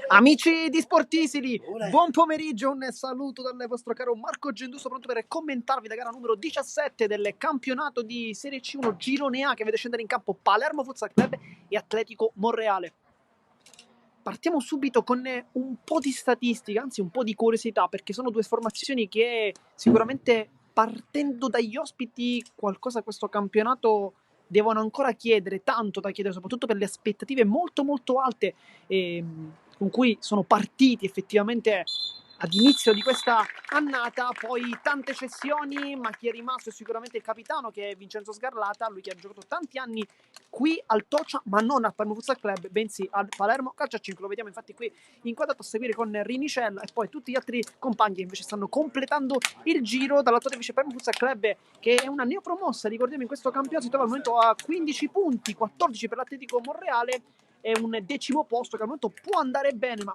Amici di Sportisili, buon pomeriggio, un saluto dal vostro caro Marco Genduso, pronto per commentarvi la gara numero 17 del campionato di Serie C1 Girone A che vede scendere in campo Palermo Futsal Club e Atletico Monreale. Partiamo subito con un po' di statistica, anzi un po' di curiosità, perché sono due formazioni che sicuramente, partendo dagli ospiti, qualcosa a questo campionato devono ancora chiedere, tanto da chiedere, soprattutto per le aspettative molto molto alte con cui sono partiti effettivamente ad inizio di questa annata. Poi tante cessioni, ma chi è rimasto è sicuramente il capitano, che è Vincenzo Sgarlata, lui che ha giocato tanti anni qui al Toccia, ma non al Palermo Futsal Club, bensì al Palermo Calcio a 5. Lo vediamo infatti qui inquadrato a seguire con Rinicella e poi tutti gli altri compagni che invece stanno completando il giro. Dall'attuale invece Palermo Futsal Club, che è una neopromossa, ricordiamo, in questo campionato si trova al momento a 15 punti, 14 per l'Atletico Monreale, è un 10° posto che al momento può andare bene, ma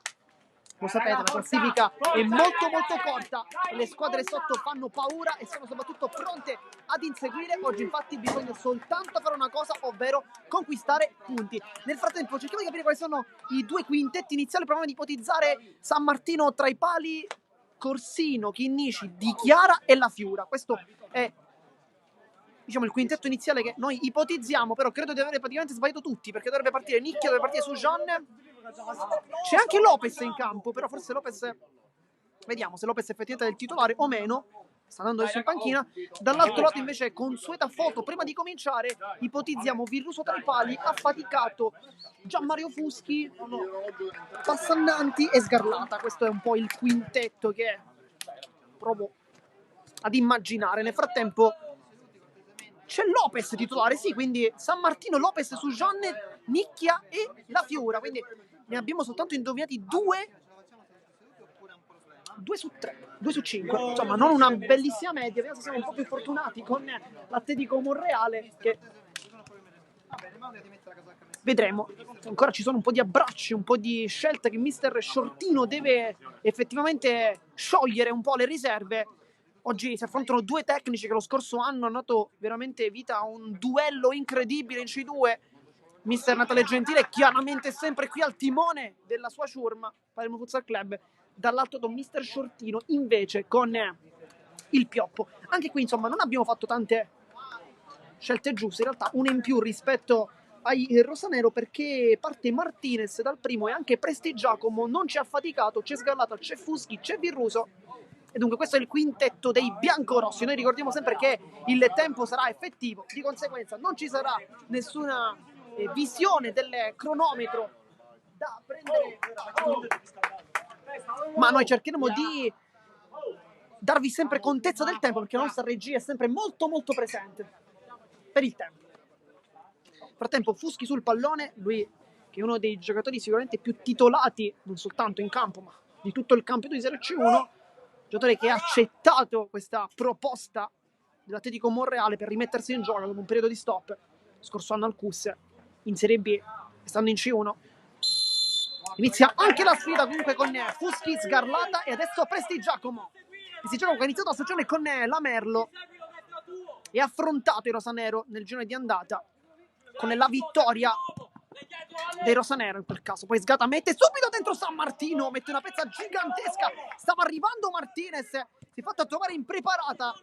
lo sapete, la classifica è molto molto corta, le squadre sotto fanno paura e sono soprattutto pronte ad inseguire. Oggi infatti bisogna soltanto fare una cosa, ovvero conquistare punti. Nel frattempo cerchiamo di capire quali sono i due quintetti iniziali. Proviamo ad ipotizzare San Martino tra i pali, Corsino, Chinnici, Di Chiara e La Fiura. Questo è, diciamo, il quintetto iniziale che noi ipotizziamo, però credo di avere praticamente sbagliato tutti, perché dovrebbe partire Nicchia, dovrebbe partire Sujan. C'è anche Lopez in campo, però forse Lopez, vediamo se Lopez effettivamente è il titolare o meno. Sta andando adesso in panchina. Dall'altro lato invece, consueta foto, prima di cominciare ipotizziamo Virruso tra i pali, affaticato, Gianmario Fuschi, Passannanti e Sgarlata. Questo è un po' il quintetto che provo ad immaginare. Nel frattempo c'è Lopez titolare, sì, quindi San Martino, Lopez, Sujanne, Nicchia e La Fiura, quindi ne abbiamo soltanto indovinati 2 su 3, 2 su 5, insomma non una bellissima media. Vediamo se siamo un po' più fortunati con l'Atletico Monreale, che vedremo. Ancora ci sono un po' di abbracci, un po' di scelte che mister Shortino deve effettivamente sciogliere un po' le riserve. Oggi si affrontano due tecnici che lo scorso anno hanno dato veramente vita a un duello incredibile in C2. Mister Natale Gentile chiaramente sempre qui al timone della sua ciurma, Palermo Futsal Club. Dall'altro lato Mister Shortino invece con il Pioppo. Anche qui insomma non abbiamo fatto tante scelte giuste, in realtà una in più rispetto ai Rosanero, perché parte Martinez dal primo e anche Presti Giacomo non ci ha faticato, c'è Sgarlata, c'è Fuschi, c'è Virruso. E dunque questo è il quintetto dei biancorossi. Noi ricordiamo sempre che il tempo sarà effettivo, di conseguenza non ci sarà nessuna visione del cronometro da prendere, ma noi cercheremo di darvi sempre contezza del tempo, perché la nostra regia è sempre molto molto presente per il tempo. Nel frattempo Fuschi sul pallone, lui che è uno dei giocatori sicuramente più titolati non soltanto in campo ma di tutto il campionato di Serie C1, giocatore che ha accettato questa proposta dell'Atletico Monreale per rimettersi in gioco dopo un periodo di stop scorso anno al CUS, in Serie B, stando in C1. Inizia anche la sfida comunque con Fuschi, Sgarlata e adesso Presti Giacomo. Presti Giacomo che ha iniziato la stagione con la Merlo e ha affrontato il Rosanero nel girone di andata con la vittoria dei Rosanero in quel caso. Poi Sgata mette subito dentro San Martino, mette una pezza gigantesca, stava arrivando Martinez, si è fatta trovare impreparata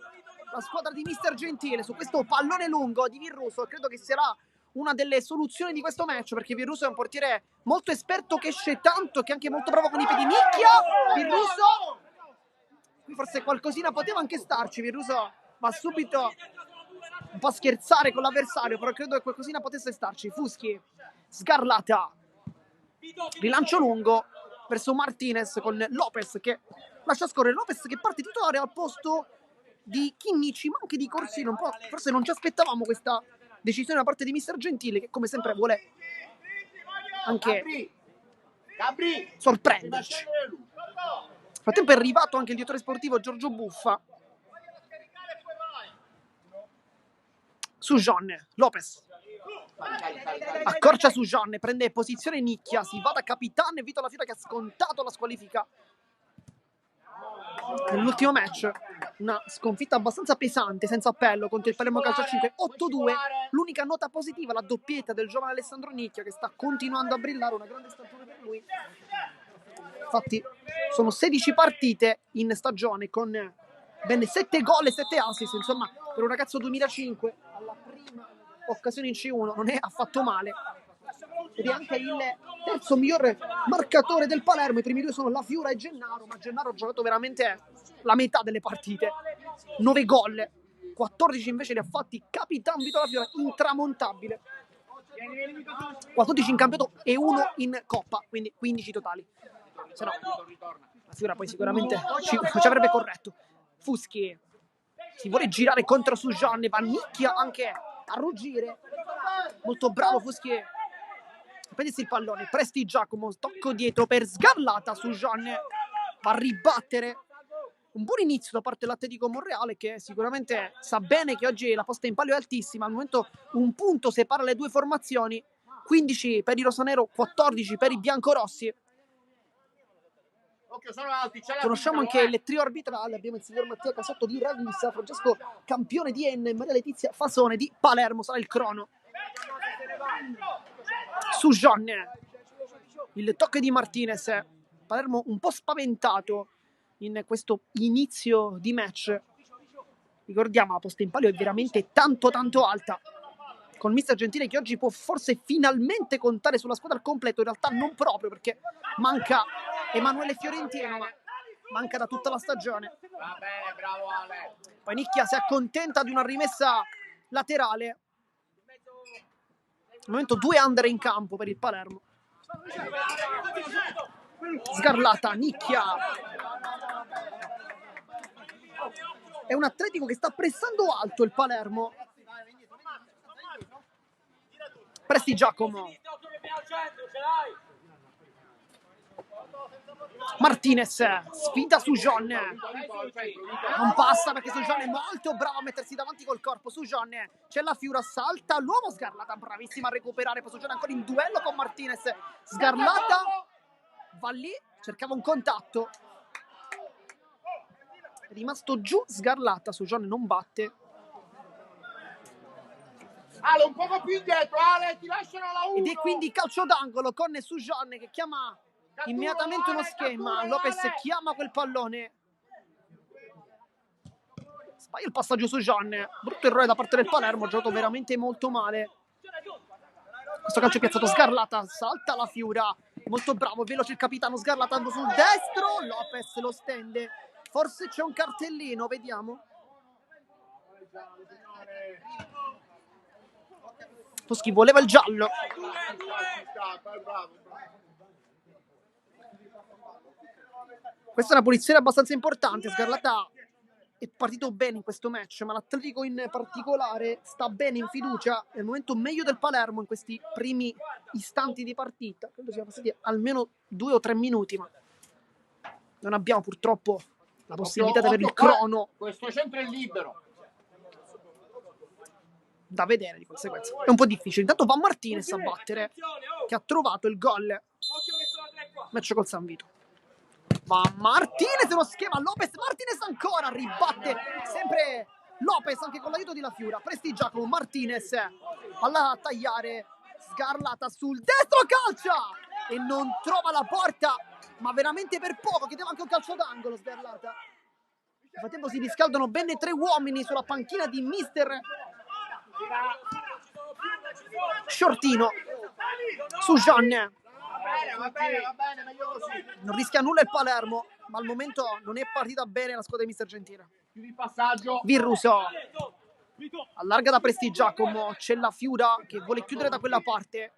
la squadra di Mister Gentile su questo pallone lungo di Virruso. Credo che sarà una delle soluzioni di questo match, perché Virruso è un portiere molto esperto, che esce tanto, che è anche molto bravo con i piedi. Nicchia, Virruso, qui forse qualcosina poteva anche starci. Virruso va subito un po' a scherzare con l'avversario, però credo che qualcosina potesse starci. Fuschi, Sgarlata, rilancio lungo verso Martinez con Lopez che lascia scorrere. Lopez che parte titolare al posto di Chinnici, ma anche di Corsino. Un po', forse non ci aspettavamo questa decisione da parte di Mister Gentile, che come sempre vuole anche sorprenderci. Nel frattempo è arrivato anche il direttore sportivo Giorgio Buffa. Sujan, Lopez accorcia Sujan, prende posizione Nicchia, si va da capitano e Vito La Fiera che ha scontato la squalifica nell'ultimo match. Una sconfitta abbastanza pesante, senza appello, contro il Palermo Calcio 5, 8-2. L'unica nota positiva, la doppietta del giovane Alessandro Nicchia, che sta continuando a brillare, una grande stagione per lui. Infatti sono 16 partite in stagione con ben 7 gol e 7 assist, insomma per un ragazzo 2005 alla prima occasione in C1 non è affatto male, ed è anche il terzo miglior marcatore del Palermo. I primi due sono La Fiura e Gennaro, ma Gennaro ha giocato veramente la metà delle partite, 9 gol, 14 invece li ha fatti capitano Vito La Fiura, intramontabile, 14 in campionato e 1 in Coppa, quindi 15 totali. Se no, La Fiura poi sicuramente ci avrebbe corretto. Fuschi si vuole girare contro Sujan, va nicchia anche a ruggire, molto bravo Fuschi a prendersi il pallone. Presti Giacomo, tocco dietro per Sgarlata. Sujan va a ribattere. Un buon inizio da parte dell'Atletico Monreale, che sicuramente sa bene che oggi la posta in palio è altissima. Al momento un punto separa le due formazioni, 15 per i rosanero, 14 per i biancorossi. Conosciamo anche il trio arbitrale. Abbiamo il signor Mattia Casotto di Ragusa, Francesco Campione di Enna e Maria Letizia Fasone di Palermo. Sarà il crono. Sujan, il tocco di Martinez. Palermo un po' spaventato in questo inizio di match. Ricordiamo, la posta in palio è veramente tanto alta, con mister Gentile che oggi può forse finalmente contare sulla squadra al completo. In realtà non proprio, perché manca Emanuele Fiorentino, ma manca da tutta la stagione. Va bene, bravo Ale. Poi Nicchia si accontenta di una rimessa laterale. Al momento 2 under in campo per il Palermo. Sgarlata, Nicchia. È un Atletico che sta pressando alto il Palermo. Presti Giacomo. Martinez sfida Sujan, non passa perché Sujan è molto bravo a mettersi davanti col corpo. Sujan, c'è La Fiura, salta l'uomo. Sgarlata bravissima a recuperare. Poi Sujan ancora in duello con Martinez. Sgarlata va lì, cercava un contatto, è rimasto giù Sgarlata. Sujan non batte. Ale, un poco più indietro, Ale, ti lasciano la 1. Ed è quindi calcio d'angolo con Sujan che chiama immediatamente uno schema. Lopez chiama quel pallone, sbaglia il passaggio Sujan. Brutto errore da parte del Palermo, ha giocato veramente molto male. Questo calcio piazzato. Sgarlata, salta La Fiura, molto bravo, veloce il capitano. Sgarlata sul destro, Lopez lo stende. Forse c'è un cartellino, vediamo. Fuschi voleva il giallo. Questa è una punizione abbastanza importante. Sgarlata è partito bene in questo match, ma l'Atletico in particolare sta bene, in fiducia. È il momento meglio del Palermo in questi primi istanti di partita. Credo siano passati almeno 2 o 3 minuti, ma non abbiamo purtroppo la possibilità di avere il crono. Questo centro è libero. Da vedere, di conseguenza è un po' difficile. Intanto va Martinez a battere, che ha trovato il gol. Match col San Vito. Va Martinez, uno schema. Lopez, Martinez ancora, ribatte sempre Lopez anche con l'aiuto di La Fiura. Presti Giacomo, Martinez alla a tagliare. Sgarlata sul destro, calcia e non trova la porta, ma veramente per poco. Chiedeva anche un calcio d'angolo Sgarlata. Nel frattempo si riscaldano bene 3 uomini sulla panchina di mister Shortino. Sujan, Va bene, meglio così. non rischia nulla il Palermo, ma al momento non è partita bene la squadra di mister Gentile. Chiudi il passaggio. Virruso allarga da Presti Giacomo, c'è La Fiura che vuole chiudere da quella parte.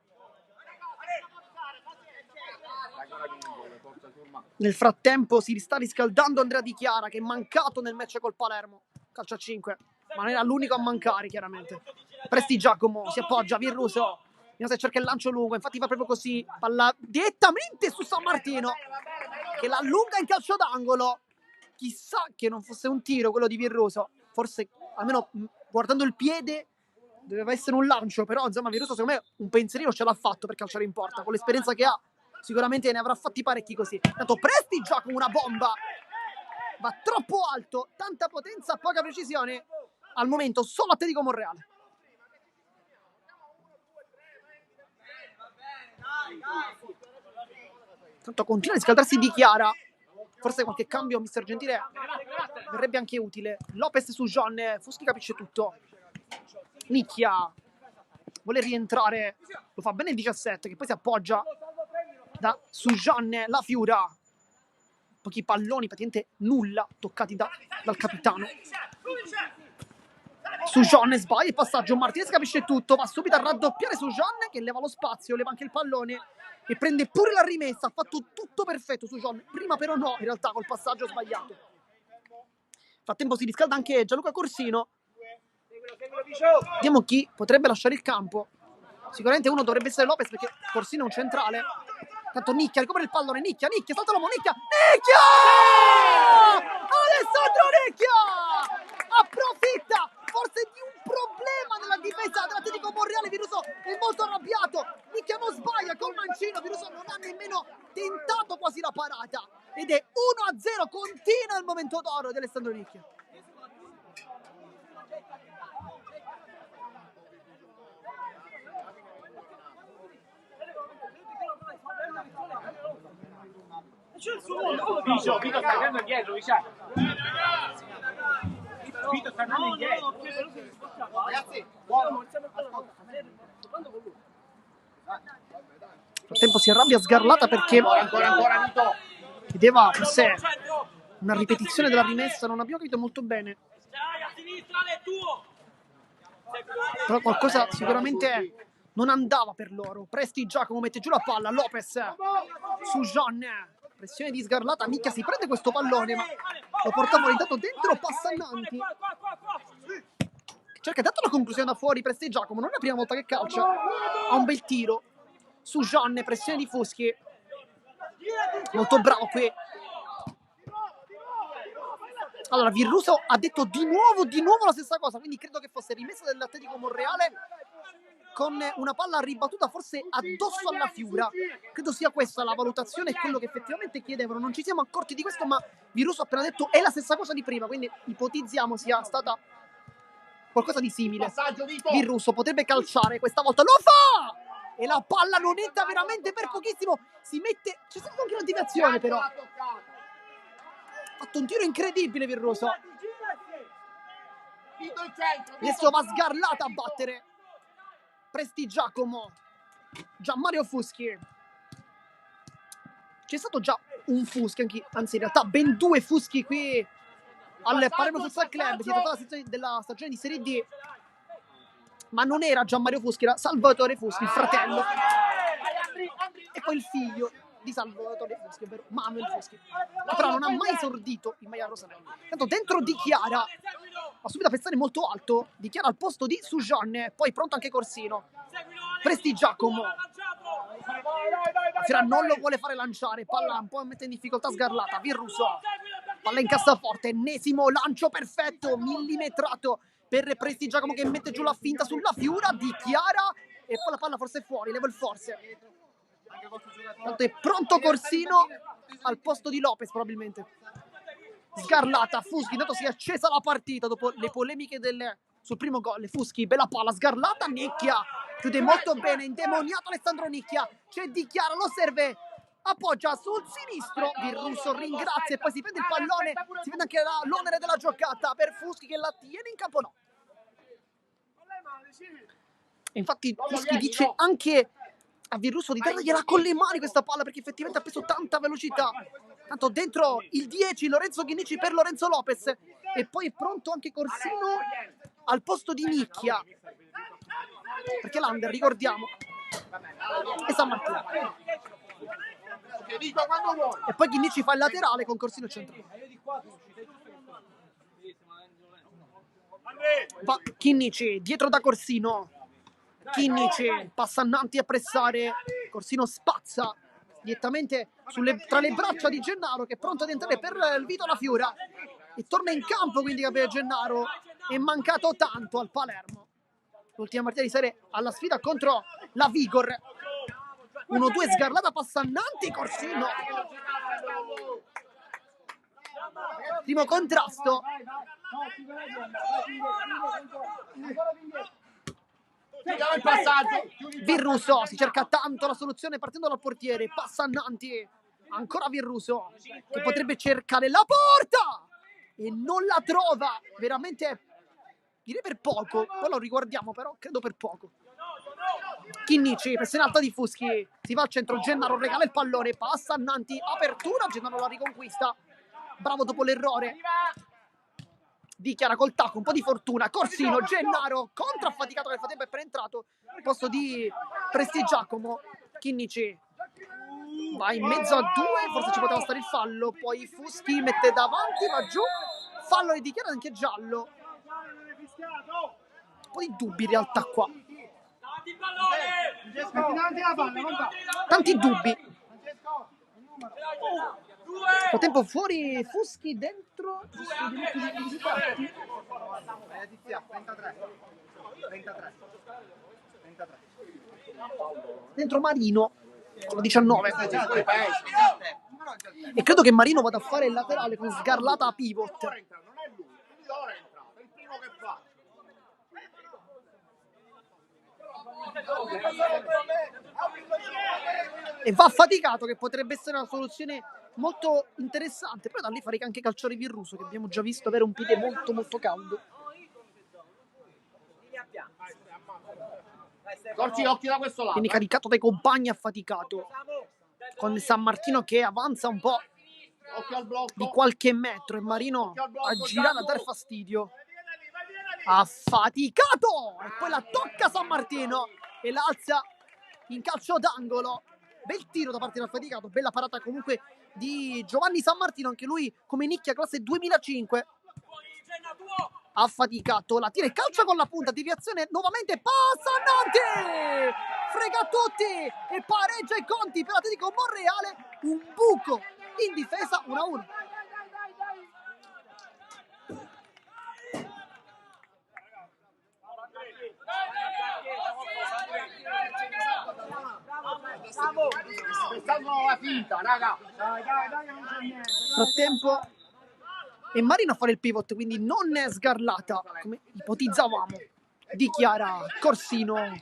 Nel frattempo si sta riscaldando Andrea Di Chiara, che è mancato nel match col Palermo. Calcio a 5, ma non era l'unico a mancare, chiaramente. Presti Giacomo si appoggia, Virruso cerca il lancio lungo, infatti va proprio così, palla direttamente su San Martino, che l'allunga in calcio d'angolo. Chissà che non fosse un tiro quello di Virruso, forse almeno guardando il piede doveva essere un lancio, però insomma Virruso secondo me un pensierino ce l'ha fatto per calciare in porta. Con l'esperienza che ha sicuramente ne avrà fatti parecchi così. Tanto Presti Giacomo, una bomba, va troppo alto, tanta potenza, poca precisione. Al momento solo Atletico Monreale. Tanto continua a riscaldarsi Di Chiara. Forse qualche cambio, mister Gentile, verrebbe anche utile. Lopez su John, Fuschi capisce tutto. Nicchia vuole rientrare, lo fa bene il 17 che poi si appoggia da Sujan, la Fiura. Pochi palloni, praticamente nulla toccati dal capitano. Sujan sbaglia il passaggio, Martinez capisce tutto, va subito a raddoppiare Sujan che leva lo spazio, leva anche il pallone e prende pure la rimessa. Ha fatto tutto perfetto Sujan, prima però no, in realtà col passaggio sbagliato. Nel frattempo si riscalda anche Gianluca Corsino. Vediamo chi potrebbe lasciare il campo. Sicuramente uno dovrebbe essere Lopez perché Corsino è un centrale. Tanto Nicchia recupera il pallone, Nicchia, salta l'uomo, Nicchia! Alessandro Nicchia! Approfitta forse di un problema nella difesa dell'Atletico Monreale. Viruso è molto arrabbiato, Nicchia non sbaglia col mancino, Viruso non ha nemmeno tentato quasi la parata. Ed è 1-0, continua il momento d'oro di Alessandro Nicchia. Vito sta andando indietro, Vito sta andando indietro. Ragazzi, buono. Nel frattempo si arrabbia Sgarlata perché Ancora Vito. chiedeva forse una ripetizione della rimessa, non abbiamo capito molto bene. Però qualcosa sicuramente non andava per loro. Presti Giacomo mette giù la palla, Lopez su Jean, pressione di Sgarlata, Nicchia si prende questo pallone ma lo porta fuori, intanto dentro Passannanti cerca dato la conclusione da fuori. Presti Giacomo, non è la prima volta che calcia, ha un bel tiro su Jean, pressione di Fuschi, molto bravo qui. Allora Virruso ha detto di nuovo la stessa cosa, quindi credo che fosse rimessa dell'Atletico Monreale con una palla ribattuta forse addosso alla Fiura. Credo sia questa la valutazione e quello che effettivamente chiedevano. Non ci siamo accorti di questo, ma Virruso ha appena detto è la stessa cosa di prima, quindi ipotizziamo sia stata qualcosa di simile. Virruso potrebbe calciare, questa volta lo fa! E la palla non entra veramente per pochissimo, si mette... C'è stata anche una deviazione però. Ha fatto un tiro incredibile Virruso. Adesso va Sgarlata a battere. Presti Giacomo, Gianmario Fuschi. C'è stato già un Fuschi, anzi in realtà ben due Fuschi qui al Palermo Futsal Club. Si trattava della stagione di Serie D, ma non era Gianmario Fuschi, era Salvatore Fuschi, il fratello e poi il figlio di Salvatore Fuschi, ovvero Manuel Fuschi, che però non ha mai esordito in maglia rosanera. Tanto dentro Di Chiara va subito a pestare molto alto, Di Chiara al posto di Sujan, poi pronto anche Corsino. Presti Giacomo, Fiera non lo vuole fare lanciare, palla un po' mette in difficoltà Sgarlata. Virruso, palla in cassaforte, ennesimo lancio perfetto, millimetrato per Presti Giacomo che mette giù la finta sulla Fiura. Di Chiara e poi la palla forse è fuori, level force. Tanto è pronto Corsino al posto di Lopez probabilmente. Sgarlata, Fuschi, intanto si è accesa la partita dopo le polemiche sul primo gol. Fuschi, bella palla, Sgarlata, Nicchia chiude molto bene, indemoniato Alessandro Nicchia. C'è Di Chiara, lo serve, appoggia sul sinistro, Virruso ringrazia e poi si prende il pallone. Si vede anche l'onere della giocata per Fuschi che la tiene in campo, no. E infatti Fuschi dice anche a Virruso di dargliela con le mani questa palla perché effettivamente ha preso tanta velocità. Tanto dentro il 10 Lorenzo Chinnici per Lorenzo Lopez e poi è pronto anche Corsino al posto di Nicchia perché l'Under, ricordiamo, è San Martino. E poi Chinnici fa il laterale con Corsino centrale. Va Chinnici dietro da Corsino, Chinnici Passannanti a pressare, Corsino spazza direttamente tra le braccia di Gennaro che è pronto ad entrare per il Vito La Fiura e torna in campo, quindi Gennaro è mancato tanto al Palermo. L'ultima partita di serie alla sfida contro la Vigor. 1-2 Sgarlata, Passannanti, Corsino. Primo contrasto. Il passaggio. Virruso si cerca tanto la soluzione partendo dal portiere. Passannanti Ancora Virruso che potrebbe cercare la porta e non la trova, veramente direi per poco, poi lo riguardiamo però credo per poco. Chinnici, pressione alta di Fuschi, si va al centro, Gennaro regala il pallone, passa a Nanti, apertura, Gennaro la riconquista, bravo dopo l'errore, dichiara col tacco, un po' di fortuna, Corsino, Gennaro, contraffaticato, nel frattempo è appena entrato, al posto di Prestigiacomo, Chinnici va in mezzo a due, forse ci poteva stare il fallo, poi Fuschi mette davanti, va giù, fallo e dichiara anche giallo. Un po' di dubbi in realtà qua. Tanti dubbi. Nel tempo fuori Fuschi, dentro dentro Marino con la 19 e credo che Marino vada a fare il laterale con Sgarlata a pivot. E va faticato, che potrebbe essere una soluzione molto interessante, però da lì farei anche calciare Virruso, che abbiamo già visto avere un piede molto molto caldo. Corsi occhi da questo lato. Viene caricato dai compagni, affaticato, con San Martino che avanza un po' di qualche metro e Marino a girare a dar fastidio. Affaticato e poi la tocca San Martino e la alza in calcio d'angolo. Bel tiro da parte dell'affaticato, bella parata comunque di Giovanni San Martino, anche lui come nicchia classe 2005. Affaticato, la tira e calcia con la punta, deviazione nuovamente, passa Nanti, frega tutti e pareggia i conti per l'Atletico Monreale, un buco in difesa, 1-1. Frattempo e Marino a fare il pivot, quindi non è Sgarlata come ipotizzavamo. Dichiara Corsino,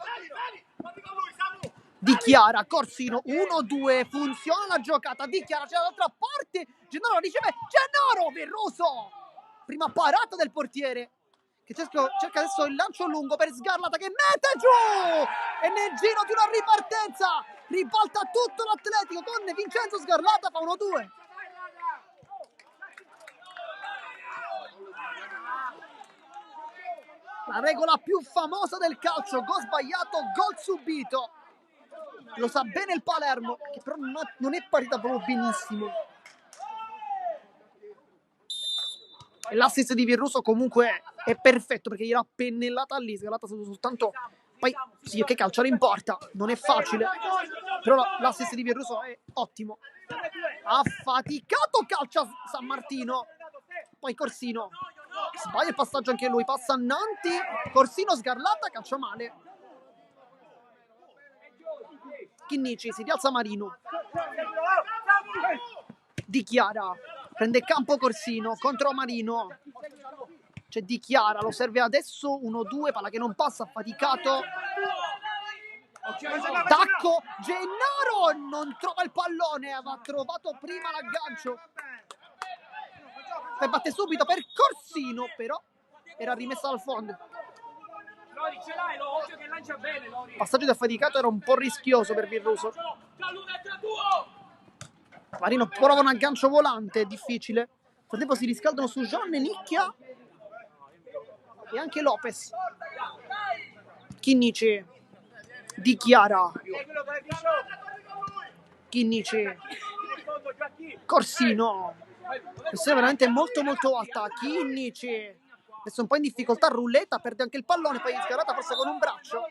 dichiara Corsino, 1-2, funziona la giocata, dichiara, c'è dall'altra parte, Gennaro riceve, Gennaro, Virruso, prima parata del portiere che cerca adesso il lancio lungo per Sgarlata che mette giù e nel giro di una ripartenza ribalta tutto l'Atletico con Vincenzo Sgarlata, fa 1-2. La regola più famosa del calcio, gol sbagliato, gol subito. Lo sa bene il Palermo, che però non è partita proprio benissimo. E l'assist di Virruso comunque è perfetto, perché gliel'ha pennellata lì, Sgarlata soltanto. Poi sì, che calciare in porta, non è facile, però l'assist di Virruso è ottimo. Affaticato, calcia San Martino, poi Corsino sbaglia il passaggio anche lui, passa a Nanti, Corsino, Sgarlata, calcia male. Chinnici, si rialza Marino, dichiara, prende campo Corsino contro Marino, c'è dichiara, lo serve adesso, 1-2, palla che non passa, affaticato, tacco, Gennaro non trova il pallone, aveva trovato prima l'aggancio e batte subito per Corsino, però era rimessa dal fondo. Passaggio di affaticato era un po' rischioso per Virruso. Marino prova un aggancio volante, è difficile. Nel frattempo si riscaldano su Gianni, Nicchia e anche Lopez. Chinnici dichiara, Chinnici, Corsino, questa è veramente molto molto alta. Chinnici adesso un po' in difficoltà, Rulletta perde anche il pallone, poi Sgarlata forse con un braccio.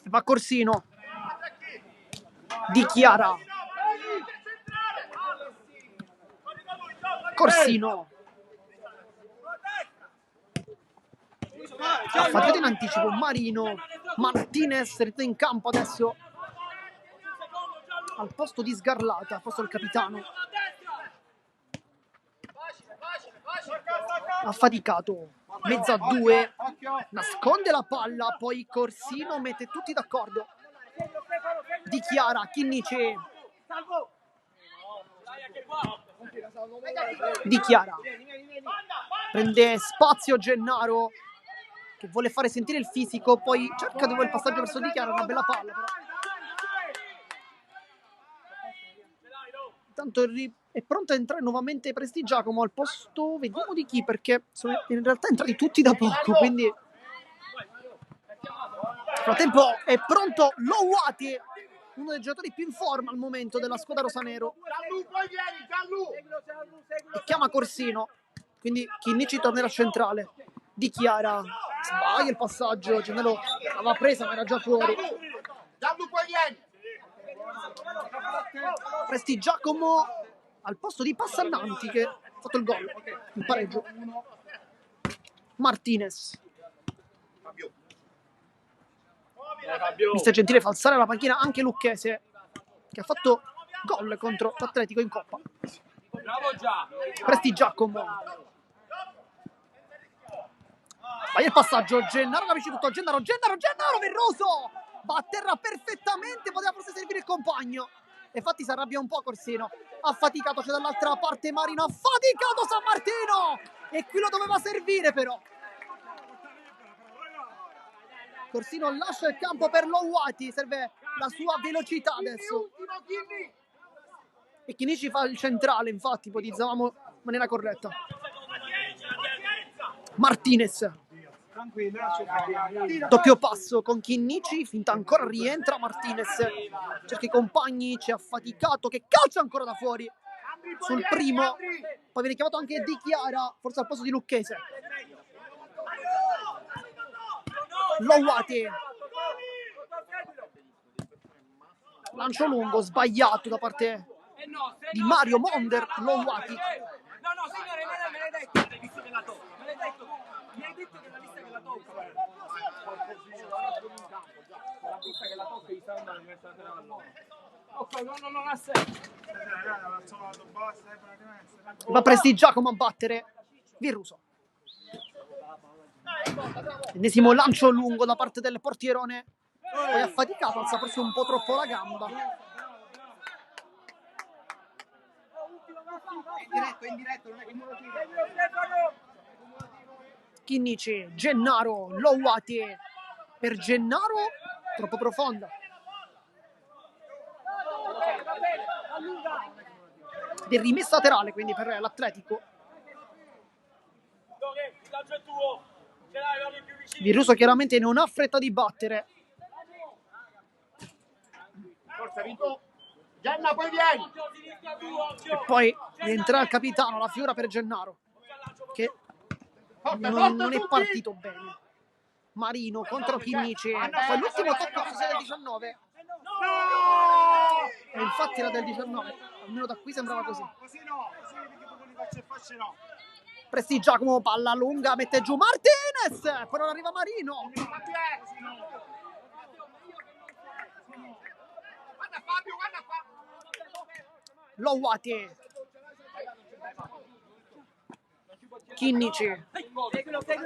Va Corsino, dichiara, Corsino, affaticato in anticipo Marino, Martinez ritorna in campo adesso al posto di Sgarlata, al posto del capitano. Affaticato, mezzo a due, nasconde la palla, poi Corsino mette tutti d'accordo. Dichiara Chinnici. Dichiara. Prende spazio Gennaro, che vuole fare sentire il fisico, poi cerca dove il passaggio verso Dichiara, una bella palla però. Intanto è pronto a entrare nuovamente Prestigiacomo al posto, vediamo di chi, perché sono in realtà entrati tutti da poco, quindi nel frattempo è pronto Louati, uno dei giocatori più in forma al momento della squadra rosanero, e chiama Corsino, quindi Chinnici tornerà centrale. Dichiara, sbaglia il passaggio, Gennaro l'aveva presa ma era già fuori. Prestigiacomo al posto di Passannanti, che ha fatto il gol, il pareggio. Martinez. Mister Gentile fa alzare la panchina anche Lucchese, che ha fatto gol contro l'Atletico in Coppa. Prestigiacomo. Vai il passaggio, Gennaro capisce tutto, Gennaro, Verroso! Va a terra perfettamente, poteva forse servire il compagno. Infatti si arrabbia un po' Corsino. Affaticato, c'è dall'altra parte Marino, affaticato San Martino! E qui lo doveva servire però. Corsino lascia il campo per Louati, serve la sua velocità adesso. E Chinnici fa il centrale, infatti, ipotizzavamo in maniera corretta. Martinez. Doppio passo con Chinnici, finta ancora, rientra Martinez. Cerca i compagni, c'è affaticato, che calcia ancora da fuori. Sul primo, poi viene chiamato anche Dichiara, forse al posto di Lucchese. Louati. Lancio lungo, sbagliato da parte di Mario Monder. Louati. No, signore, me l'hai detto. Visto che la tocca, me l'hai detto. Mi hai detto che la vista che la tocca. La vista che la tocca gli sta andando diventa allora. Ok, non ha senso. Va Prestigiacomo a battere Virruso. Ennesimo lancio lungo da parte del portierone, poi affaticato, alza forse un po' troppo la gamba. In diretto, non è che me lo tira. Chinnici, Gennaro, Louati. Per Gennaro, troppo profonda. Ed è rimessa laterale quindi per l'Atletico. Virruso chiaramente non ha fretta di battere. Forza, Vito. Genna, poi vieni. E poi rientra il capitano, la fiora per Gennaro, che non è partito bene. Marino contro Chinnici. Poi l'ultimo tocco forse del 19. E infatti era del 19. Almeno da qui sembrava così. Così no, perché facce no. Prestigiacomo, palla lunga, mette giù Martinez, poi non arriva Marino. Guarda Fabio, guarda qua. Louati. Chinnici.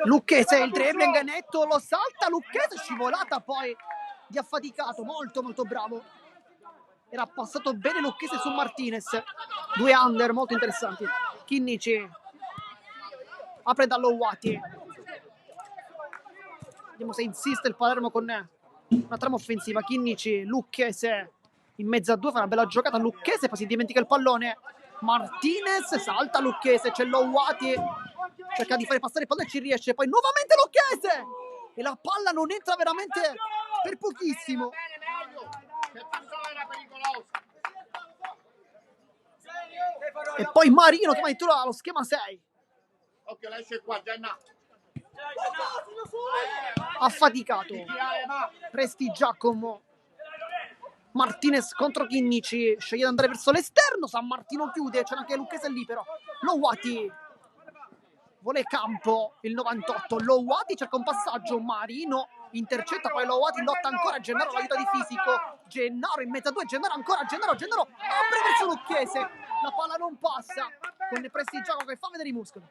Lucchese, il dribbling netto, lo salta Lucchese, scivolata poi di affaticato, molto molto bravo. Era passato bene Lucchese su Martinez. Due under molto interessanti. Chinnici apre da Louati. Vediamo se insiste il Palermo con una trama offensiva. Chinnici, Lucchese in mezzo a due, fa una bella giocata Lucchese, poi si dimentica il pallone. Martinez, salta Lucchese, c'è Louati, cerca di fare passare il pallone e ci riesce, poi nuovamente Lucchese e la palla non entra veramente per pochissimo. E poi Marino che addirittura lo schema 6. Occhio, lei esce qua, Genna. Affaticato Prestigiacomo. Martinez contro Chinnici, sceglie di andare verso l'esterno, San Martino chiude, c'è anche Lucchese lì però. Louati vuole campo, il 98, Louati cerca un passaggio, Marino intercetta, poi Louati lotta ancora, Gennaro l'aiuta di fisico, Gennaro in mezzo a due, Gennaro ancora, Gennaro apre verso Lucchese, la palla non passa, con Prestigiacomo che fa vedere i muscoli.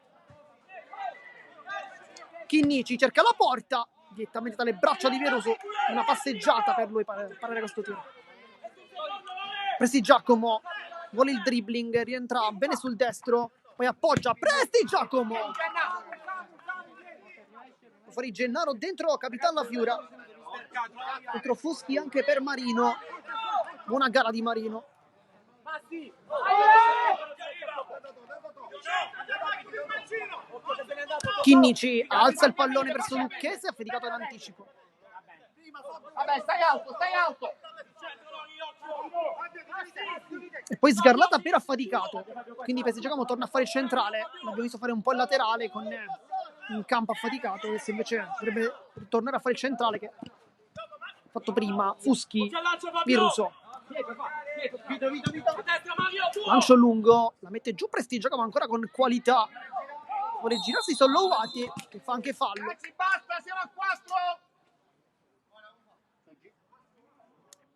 Chinnici cerca la porta, direttamente dalle braccia di Pieruso, una passeggiata per lui parare questo tiro. Prestigiacomo vuole il dribbling, rientra bene sul destro, poi appoggia Prestigiacomo. Fuori Gennaro, dentro Capitan La Fiura, dentro Fuschi anche per Marino. Buona gara di Marino. Chinnici alza il pallone verso Lucchese, affaticato in anticipo. Vabbè, stai alto, stai alto. E poi Sgarlata per affaticato, quindi Prestigiacomo torna a fare il centrale. L'abbiamo visto fare un po' il laterale con in campo affaticato, adesso invece dovrebbe tornare a fare il centrale che ha fatto prima Fuschi, Viruso. Lancio lungo, la mette giù Prestigiacomo ancora con qualità. Vuole girarsi Sollouati, che fa anche fallo. Ragazzi, basta, siamo a 4.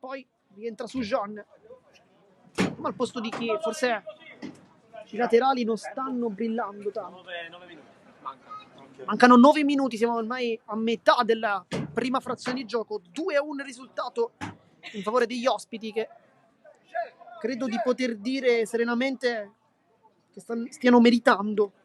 Poi rientra su Jean, ma al posto di chi? Forse i laterali non stanno brillando tanto. 9 minuti. Mancano 9 minuti, siamo ormai a metà della prima frazione di gioco. 2-1 il risultato in favore degli ospiti, che credo di poter dire serenamente che stiano meritando.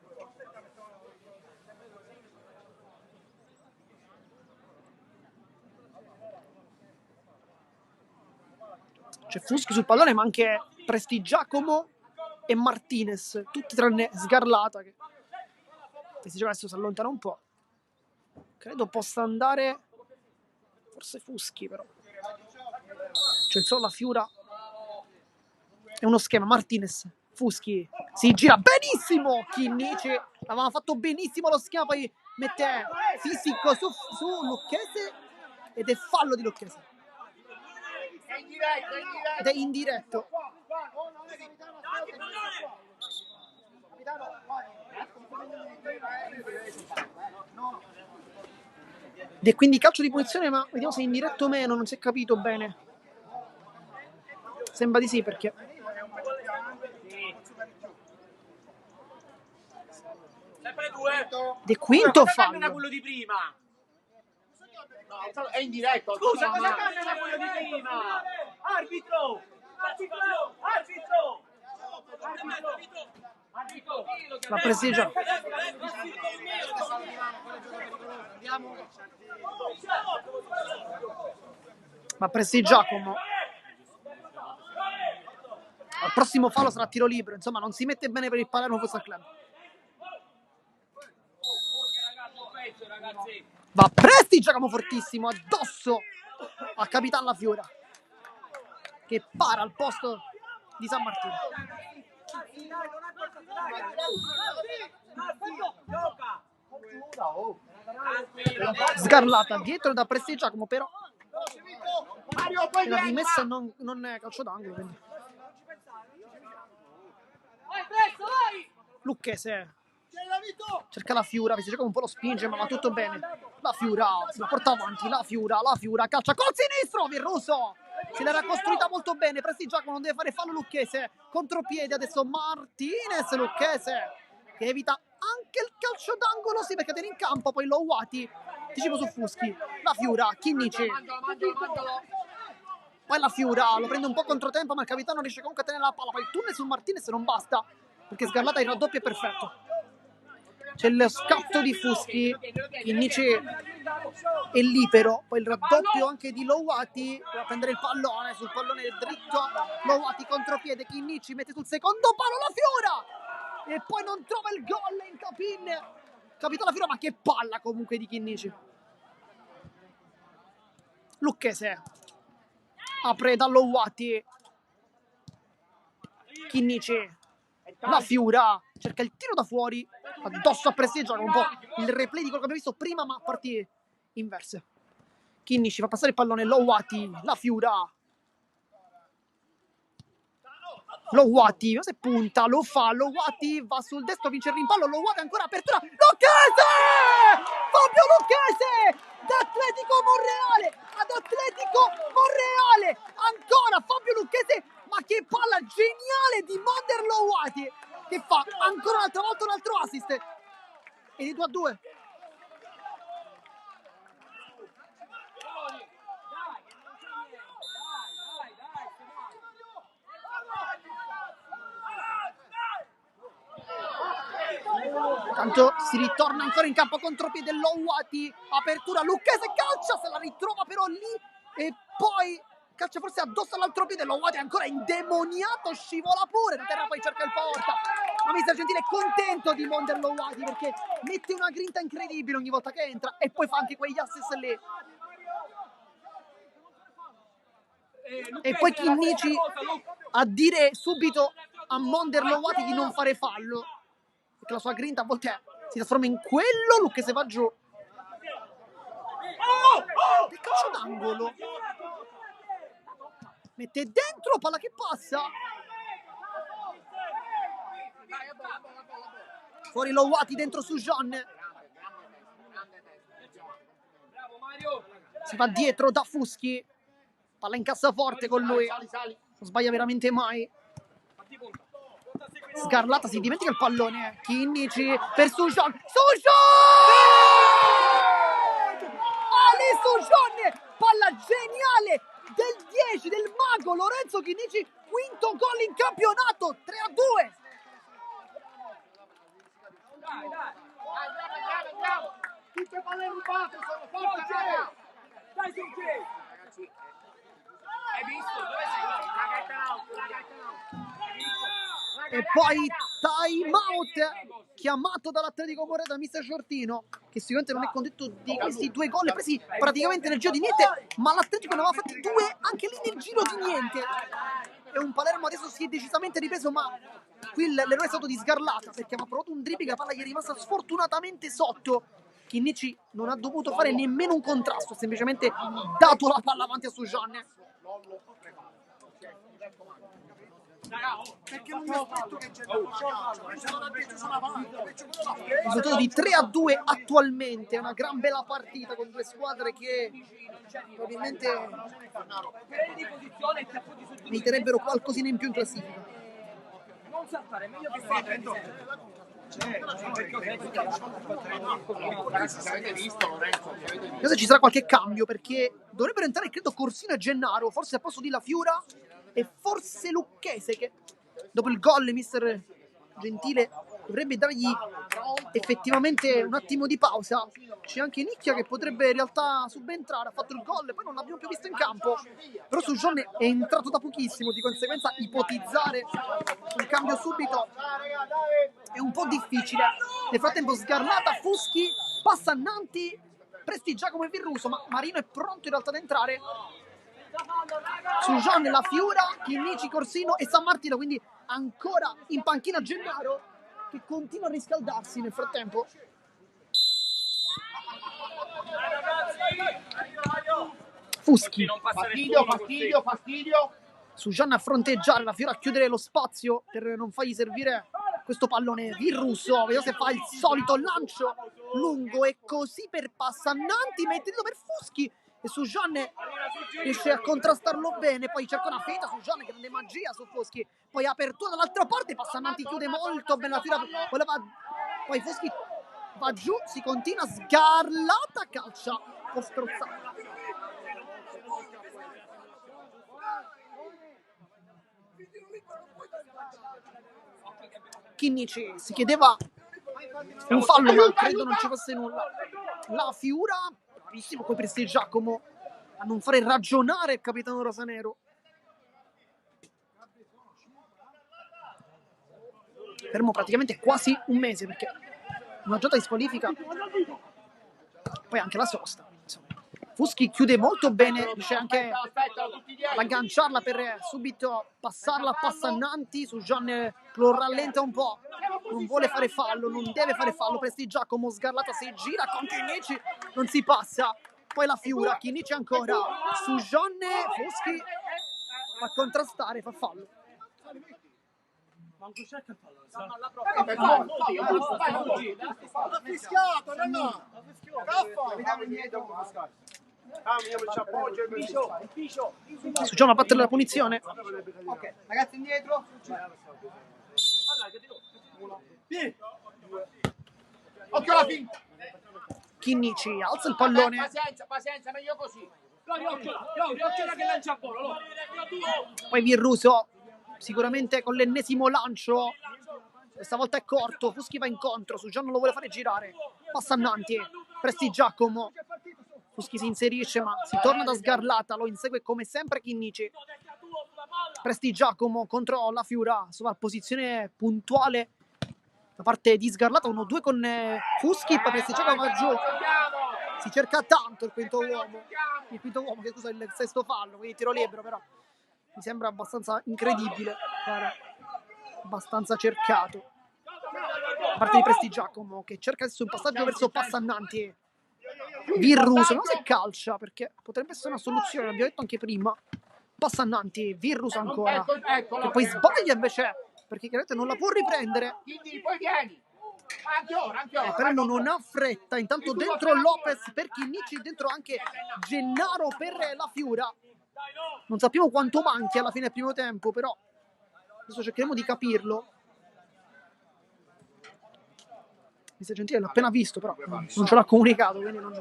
C'è Fuschi sul pallone, ma anche Prestigiacomo e Martinez, tutti tranne Sgarlata, che Prestigiacomo adesso si allontana un po'. Credo possa andare forse Fuschi, però c'è solo La Fiura. È uno schema. Martinez, Fuschi si gira benissimo. Chinnici aveva fatto benissimo lo schema, poi mette fisico su Lucchese ed è fallo di Lucchese. Ed è indiretto. Ed è quindi calcio di punizione, ma vediamo se è indiretto o meno, non si è capito bene. Sembra di sì, perché Sempre 2. ed è quinto Cosa cambia da fallo. quello di prima? È in diretto. Scusa, cosa cambia da quello di prima? Arbitro! Arbitro! La Prestigia. Ma Prestigiacomo. Al prossimo fallo sarà tiro libero. Insomma, non si mette bene per il Palermo Futsal Club. Va Prestigiacomo fortissimo addosso a Capitan La Fiora, che para al posto di San Martino. Sgarlata dietro da Prestigiacomo, però Mario, poi la vieni, rimessa va. non è calcio d'angolo, quindi. Vai presto, vai! Lucchese cerca La Fiura, Prestigiacomo un po' lo spinge, ma va tutto bene. La Fiura si la porta avanti, La Fiura calcia col sinistro, Virruso se l'era costruita molto bene. Prestigiacomo non deve fare fallo. Lucchese contropiede, adesso Martinez. Lucchese che evita anche il calcio d'angolo, sì, perché tiene in campo poi Louati, dicevo su Fuschi. La Fiura, Chinnici, Mangialo. poi La Fiura lo prende un po' controtempo, ma il capitano riesce comunque a tenere la palla. Poi il tunnel su Martinez non basta, perché Sgarlata il raddoppio è perfetto. C'è lo scatto di Fuschi, Chinnici e libero, poi il raddoppio anche di Louati, va a prendere il pallone, sul pallone dritto Louati contropiede, Chinnici mette sul secondo palo La Fiora e poi non trova il gol in Capitan La Fiora, ma che palla comunque di Chinnici. Lucchese apre da Louati, Chinnici, La Fiura cerca il tiro da fuori, addosso a Prestigiacomo, un po' il replay di quello che abbiamo visto prima, ma a parti inverse. Chinnici fa passare il pallone, Louati, La Fiura, Louati, se punta, lo fa, Louati va sul destro, vince il rimpallo, Louati ancora apertura, Lucchese! Fabio Lucchese! Da Atletico Monreale ad Atletico Monreale, ancora Fabio Lucchese, ma che palla geniale di Monder Louati, che fa ancora un'altra volta un altro assist, e di 2-2. Tanto si ritorna ancora in campo contropiede Lowati, apertura Lucchese, calcia, se la ritrova però lì e poi calcia forse addosso all'altro piede, Lowati ancora indemoniato, scivola pure, da terra poi cerca il porta. Ma mister Gentile è contento di Monder Lowati perché mette una grinta incredibile ogni volta che entra e poi fa anche quegli assist lì. E poi Chinnici a dire subito a Monder Lowati di non fare fallo, perché la sua grinta a volte si trasforma in quello. Lucchese va giù. Che calcio d'angolo, mette dentro, palla che passa, fuori Lowati, dentro Sujan, si va dietro da Fuschi, palla in cassaforte con lui, non sbaglia veramente mai. Sgarlata si dimentica il pallone, Chinnici per Sujan, Ali Sujan, palla geniale del 10 del mago Lorenzo Chinnici, quinto gol in campionato, 3-2. Tutte le palle rubate sono forza. Dai Sergei! Hai visto? Dove sei? E poi time out chiamato dall'Atletico Moreno da mister Ciortino, che sicuramente non è contento di questi due gol presi praticamente nel giro di niente, ma l'Atletico ne aveva fatti due anche lì nel giro di niente. E un Palermo adesso si è decisamente ripreso, ma qui l'eroe è stato di Sgarlata perché aveva provato un dribbling, la palla gli è rimasta sfortunatamente sotto. Chinnici non ha dovuto fare nemmeno un contrasto, ha semplicemente dato la palla avanti a Sujan. Perché non mi aspetto che c'è Risultato di 3-2 attualmente, una gran bella partita con due squadre che probabilmente meriterebbero qualcosina in più in classifica. Non saltare, meglio che stai. Avete visto Lorenzo? Adesso ci sarà qualche cambio perché dovrebbero entrare credo Corsino e Gennaro, forse al posto di La Fiura e forse Lucchese, che dopo il gol mister Gentile dovrebbe dargli effettivamente un attimo di pausa. C'è anche Nicchia che potrebbe in realtà subentrare, ha fatto il gol e poi non l'abbiamo più visto in campo, però Sujan è entrato da pochissimo, di conseguenza ipotizzare un cambio subito è un po' difficile. Nel frattempo Sgarlata, Fuschi, passa Nanti, Prestigiacomo e Virruso, ma Marino è pronto in realtà ad entrare. Sujan, La Fiura, Chinnici, Corsino e San Martino, quindi ancora in panchina Gennaro che continua a riscaldarsi nel frattempo. Fuschi, Fastidio. Sujan a fronteggiare, La Fiora a chiudere lo spazio per non fargli servire questo pallone. Virruso, vediamo se fa il solito lancio lungo e così per Passannanti, mettendo per Fuschi e Sujan riesce a contrastarlo bene, poi cerca una feta Sujan, grande magia su Fuschi, poi apertura dall'altra parte, Passannanti chiude molto bene, La Fiora voleva, poi Fuschi va giù, si continua, Sgarlata calcia, un po' strozzato. Chinnici si chiedeva un fallo, ma credo non ci fosse nulla. La Fiura, bravissimo con Prestigiacomo a non fare ragionare il capitano rosanero. Fermo praticamente quasi un mese perché una giornata di squalifica, poi anche la sosta. Insomma. Fuschi chiude molto bene, riesce anche ad agganciarla per subito passarla a Passannanti. Sujan lo rallenta un po', non vuole fare fallo, non deve fare fallo. Prestigiacomo, Sgarlata si gira con Chinnici, non si passa. Poi La Fiura, Chinnici ancora, Sujan, Fuschi fa contrastare, fa fallo. Manco cerca il pallone. Ha fischiato, no. Vediamo indietro. Sujan a battere la punizione. Ok, ragazzi indietro. Occhio alla finta. Chinnici alza il pallone. Pazienza, meglio così. Occhio che lancia a volo. Poi Virruso sicuramente con l'ennesimo lancio Questa volta è corto, Fuschi va incontro, Sujan non lo vuole fare girare, passa Nanti, Prestigiacomo, Fuschi si inserisce ma si torna da Sgarlata, lo insegue come sempre Chinnici. Prestigiacomo contro la Fiura, sovrapposizione puntuale da parte di Sgarlata, 1-2 con Fuschi, poi Prestigiacomo va giù. Si cerca tanto il quinto uomo, che scusa, il sesto fallo, quindi tiro libero, però mi sembra abbastanza incredibile, abbastanza cercato da parte di Prestigiacomo, che cerca adesso un passaggio verso Passannanti. Virruso, non si calcia perché potrebbe essere una soluzione, l'abbiamo detto anche prima. Passannanti, Virruso ancora, che poi sbaglia invece perché chiaramente non la può riprendere. Poi vieni. Anche ora. Però non ha fretta. Intanto dentro Lopez per Chinnici, dentro anche Gennaro per la Fiura. Non sappiamo quanto manchi alla fine del primo tempo, però adesso cercheremo di capirlo. Mister Gentile l'ha appena visto, però non ce l'ha comunicato, quindi non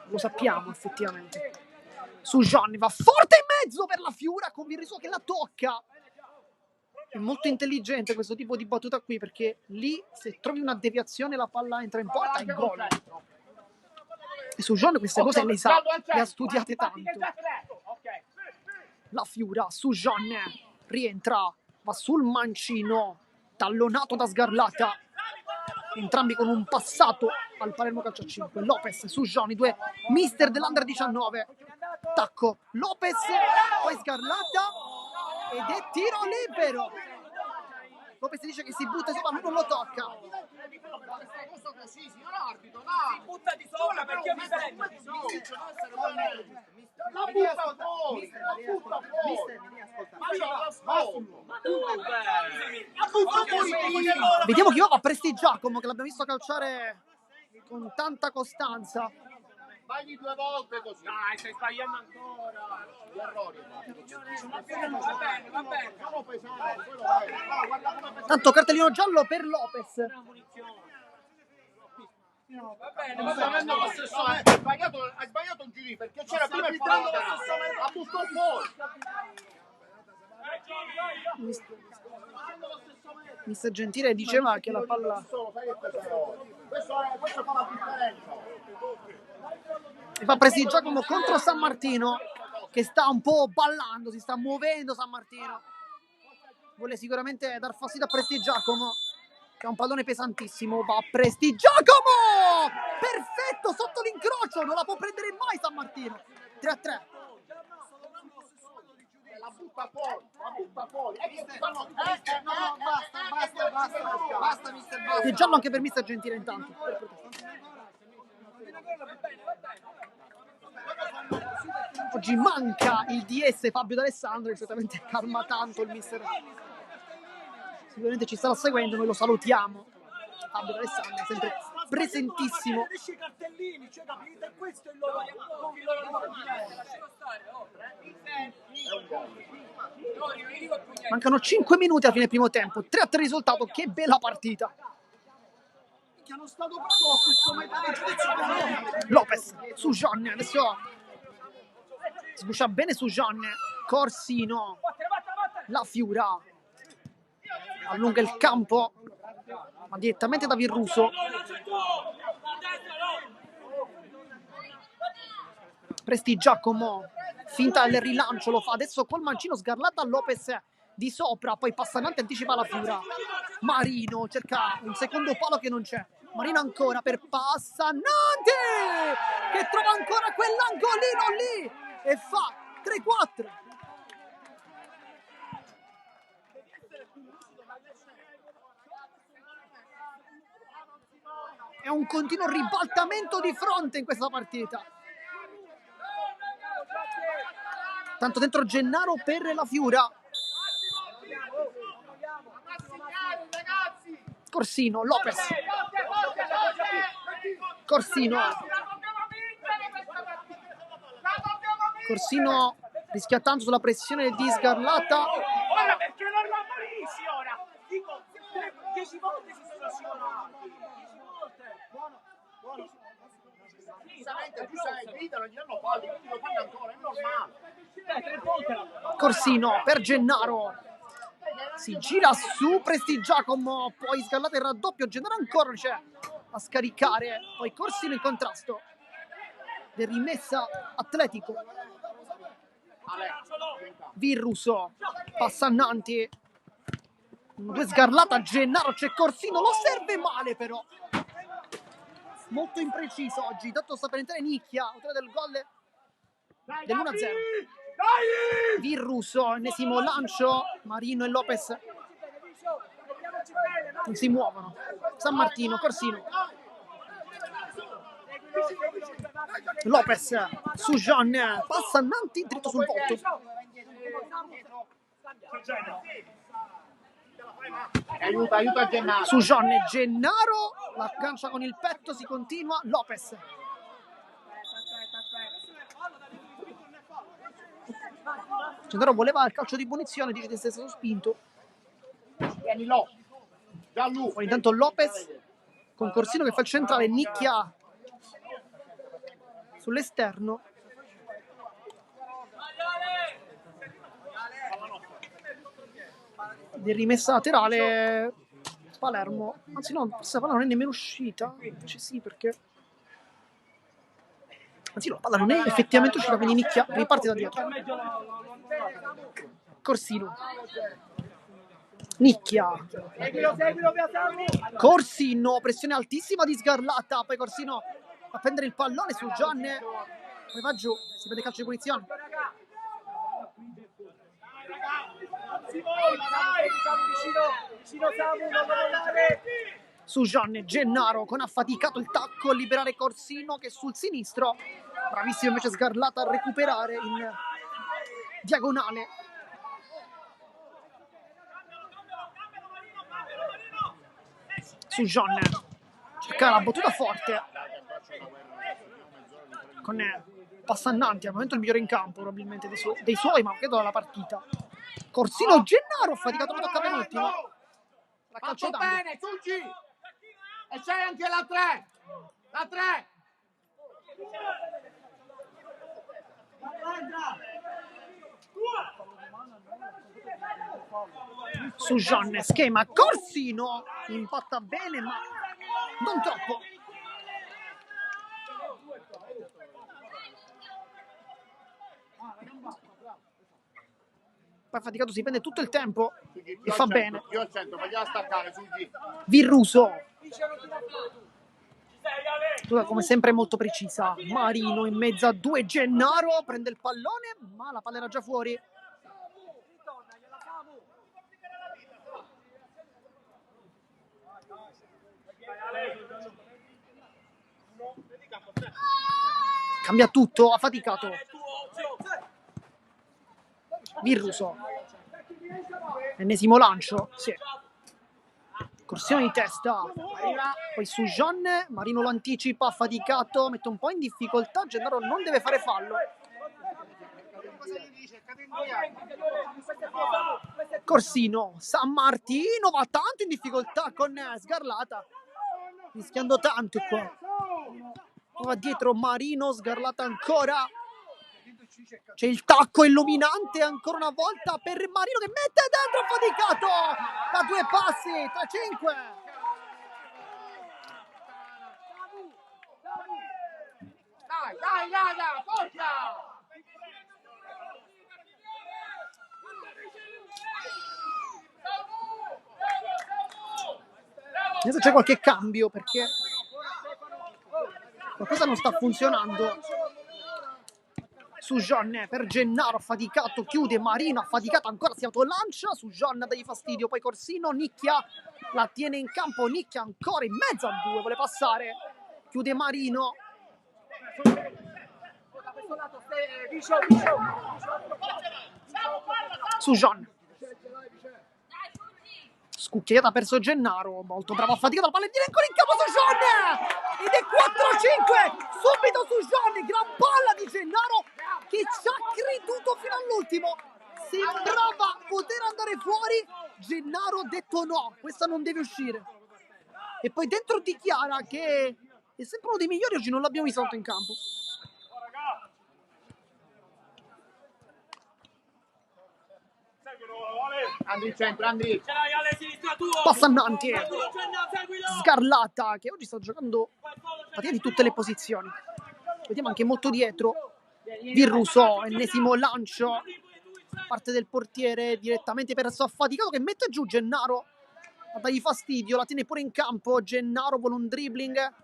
lo sappiamo effettivamente. Sujan va forte in mezzo per la Fiura con Virruso che la tocca. È molto intelligente questo tipo di battuta qui, perché lì se trovi una deviazione la palla entra in porta e gol. E Sujan queste cose le sa, le ha studiate tanto. La Fiura, Sujan rientra, va sul mancino, tallonato da Sgarlata. Entrambi con un passato al Palermo Calcio 5. Lopez, Sujan, i due mister dell'Under 19. Tacco, Lopez, poi Sgarlata ed è tiro libero. Lopez dice che si butta sopra, lui non lo tocca. Così, signor arbitro, dai. Butta di sopra perché io mi sento. La butta fuori. Ma io la ascolto. Ma dove? La butta fuori. Vediamo chi va, Prestigiacomo, che l'abbiamo visto calciare con tanta costanza. Sbagli 2 volte così. Dai, stai sbagliando ancora. Gli errori. Va bene. Sono pesanti, quello è. Guarda come pesante. Tanto cartellino giallo per Lopez. Va bene, Ma va bene. lo stesso hai sbagliato un giro perché c'era prima il fallo. La buttò fuori. Mister Gentile diceva che la palla Questo fa la differenza. e fa Prestigiacomo contro San Martino, che sta un po' ballando, si sta muovendo San Martino. Vuole sicuramente dar fastidio a Prestigiacomo, che ha un pallone pesantissimo. Va Prestigiacomo! Perfetto, sotto l'incrocio, non la può prendere mai San Martino. 3-3. La butta fuori. Basta, mister, basta. È giallo anche per Mister Gentile intanto. Oggi manca il DS Fabio D'Alessandro, che certamente calma tanto il mister. Sicuramente ci starà seguendo, noi lo salutiamo. Fabio D'Alessandro è sempre presentissimo. Mancano 5 minuti alla fine del primo tempo. 3-3 risultato, che bella partita. Lopez, Sujan, adesso sbuccia bene Sujan. Corsino, la Fiura allunga il campo, ma direttamente da Virruso. Prestigiacomo, finta il rilancio, lo fa adesso col mancino, Sgarlata, Lopez di sopra, poi Passannanti anticipa la Fiura. Marino cerca un secondo palo che non c'è. Marino ancora per Passannanti, che trova ancora quell'angolino lì e fa 3-4. È un continuo ribaltamento di fronte in questa partita. Tanto dentro Gennaro per la Fiura. Corsino, Lopez. Corsino rischia tanto sulla pressione di Sgarlata. Ora perché non la morissi ora? Dico, 10 volte si sono scivolati. 10 volte. Giustamente tu sai, gridano, gli danno falli, quindi lo fanno ancora, è normale. Corsino per Gennaro. Si gira su Prestigiacomo, poi Sgarlata il raddoppio, Gennaro ancora riesce a scaricare, poi Corsino in contrasto. Di rimessa Atletico. Virruso passa Nanti, 2 Sgarlata, Gennaro, c'è Corsino, lo serve male però, molto impreciso oggi. Tanto sta per entrare Nicchia, autore del gol dell'1-0. Virruso, ennesimo lancio, Marino e Lopez non si muovono. San Martino, Corsino, Lopez su Jean, passa Nanti dritto sul volto. Aiuta Gennaro. Su Jean, Gennaro l'aggancia con il petto, si continua. Lopez, Gennaro voleva il calcio di punizione, dice di essere stato spinto. Vieni là. Gianlu. Poi intanto Lopez con Corsino che fa il centrale, Nicchia sull'esterno. Di rimessa laterale Palermo, anzi no, questa palla non è nemmeno uscita, cioè sì, perché anzi no, la palla non è effettivamente uscita, quindi Nicchia riparte da dietro. Corsino, Nicchia, Corsino, pressione altissima di Sgarlata, poi Corsino a prendere il pallone su Gian, poi va giù, si vede calcio di punizione. Su Gian, Gennaro con affaticato il tacco a liberare Corsino che sul sinistro, bravissimo invece Sgarlata a recuperare in diagonale. Su Gian, cerca la battuta forte con Passannanti, al momento il migliore in campo probabilmente dei suoi, ma credo dalla partita. Corsino, Gennaro, faticato, lo tocca penultimo. La calcio Fatto d'angolo. bene, Giugi. E c'è anche la 3. La 3. Su Gian, schema Corsino, impatta bene ma non troppo. Poi faticato, si prende tutto il tempo e fa bene. Io al centro, fagliela staccare, Giugi. Virruso, come sempre molto precisa. Marino in mezzo a 2, Gennaro prende il pallone ma la palla era già fuori. Cambia tutto, ha faticato. Virruso, ennesimo lancio, sì. Corsino di testa, poi su Jean, Marino lo anticipa, faticato, mette un po' in difficoltà, Gennaro non deve fare fallo. Corsino, San Martino va tanto in difficoltà con Sgarlata, rischiando tanto qua. Va dietro Marino, Sgarlata ancora. C'è il tacco illuminante ancora una volta per Marino che mette dentro, faticato da 2 passi, 3-5. Dai, forza! Adesso c'è qualche cambio perché qualcosa non sta funzionando. Su Jean per Gennaro, affaticato, chiude Marino, affaticato ancora, si autolancia su Jean, dagli fastidio, poi Corsino, Nicchia la tiene in campo, Nicchia ancora in mezzo a 2, vuole passare, chiude Marino. Su Jean, scucchiata perso Gennaro, molto bravo, affaticato, la palla viene ancora in campo su Jean ed è 4-5 subito su Jean, gran palla di Gennaro che ci ha creduto fino all'ultimo, sembrava poter andare fuori, Gennaro ha detto no, questa non deve uscire, e poi dentro dichiara che è sempre uno dei migliori, oggi non l'abbiamo visto tanto in campo. Andri centro, Andri. Passa Nanti. Sgarlata, che oggi sta giocando di tutte le posizioni. Vediamo anche molto dietro. Virruso, ennesimo lancio. Parte del portiere direttamente perso affaticato, che mette giù Gennaro a dargli fastidio, la tiene pure in campo. Gennaro vuole un dribbling,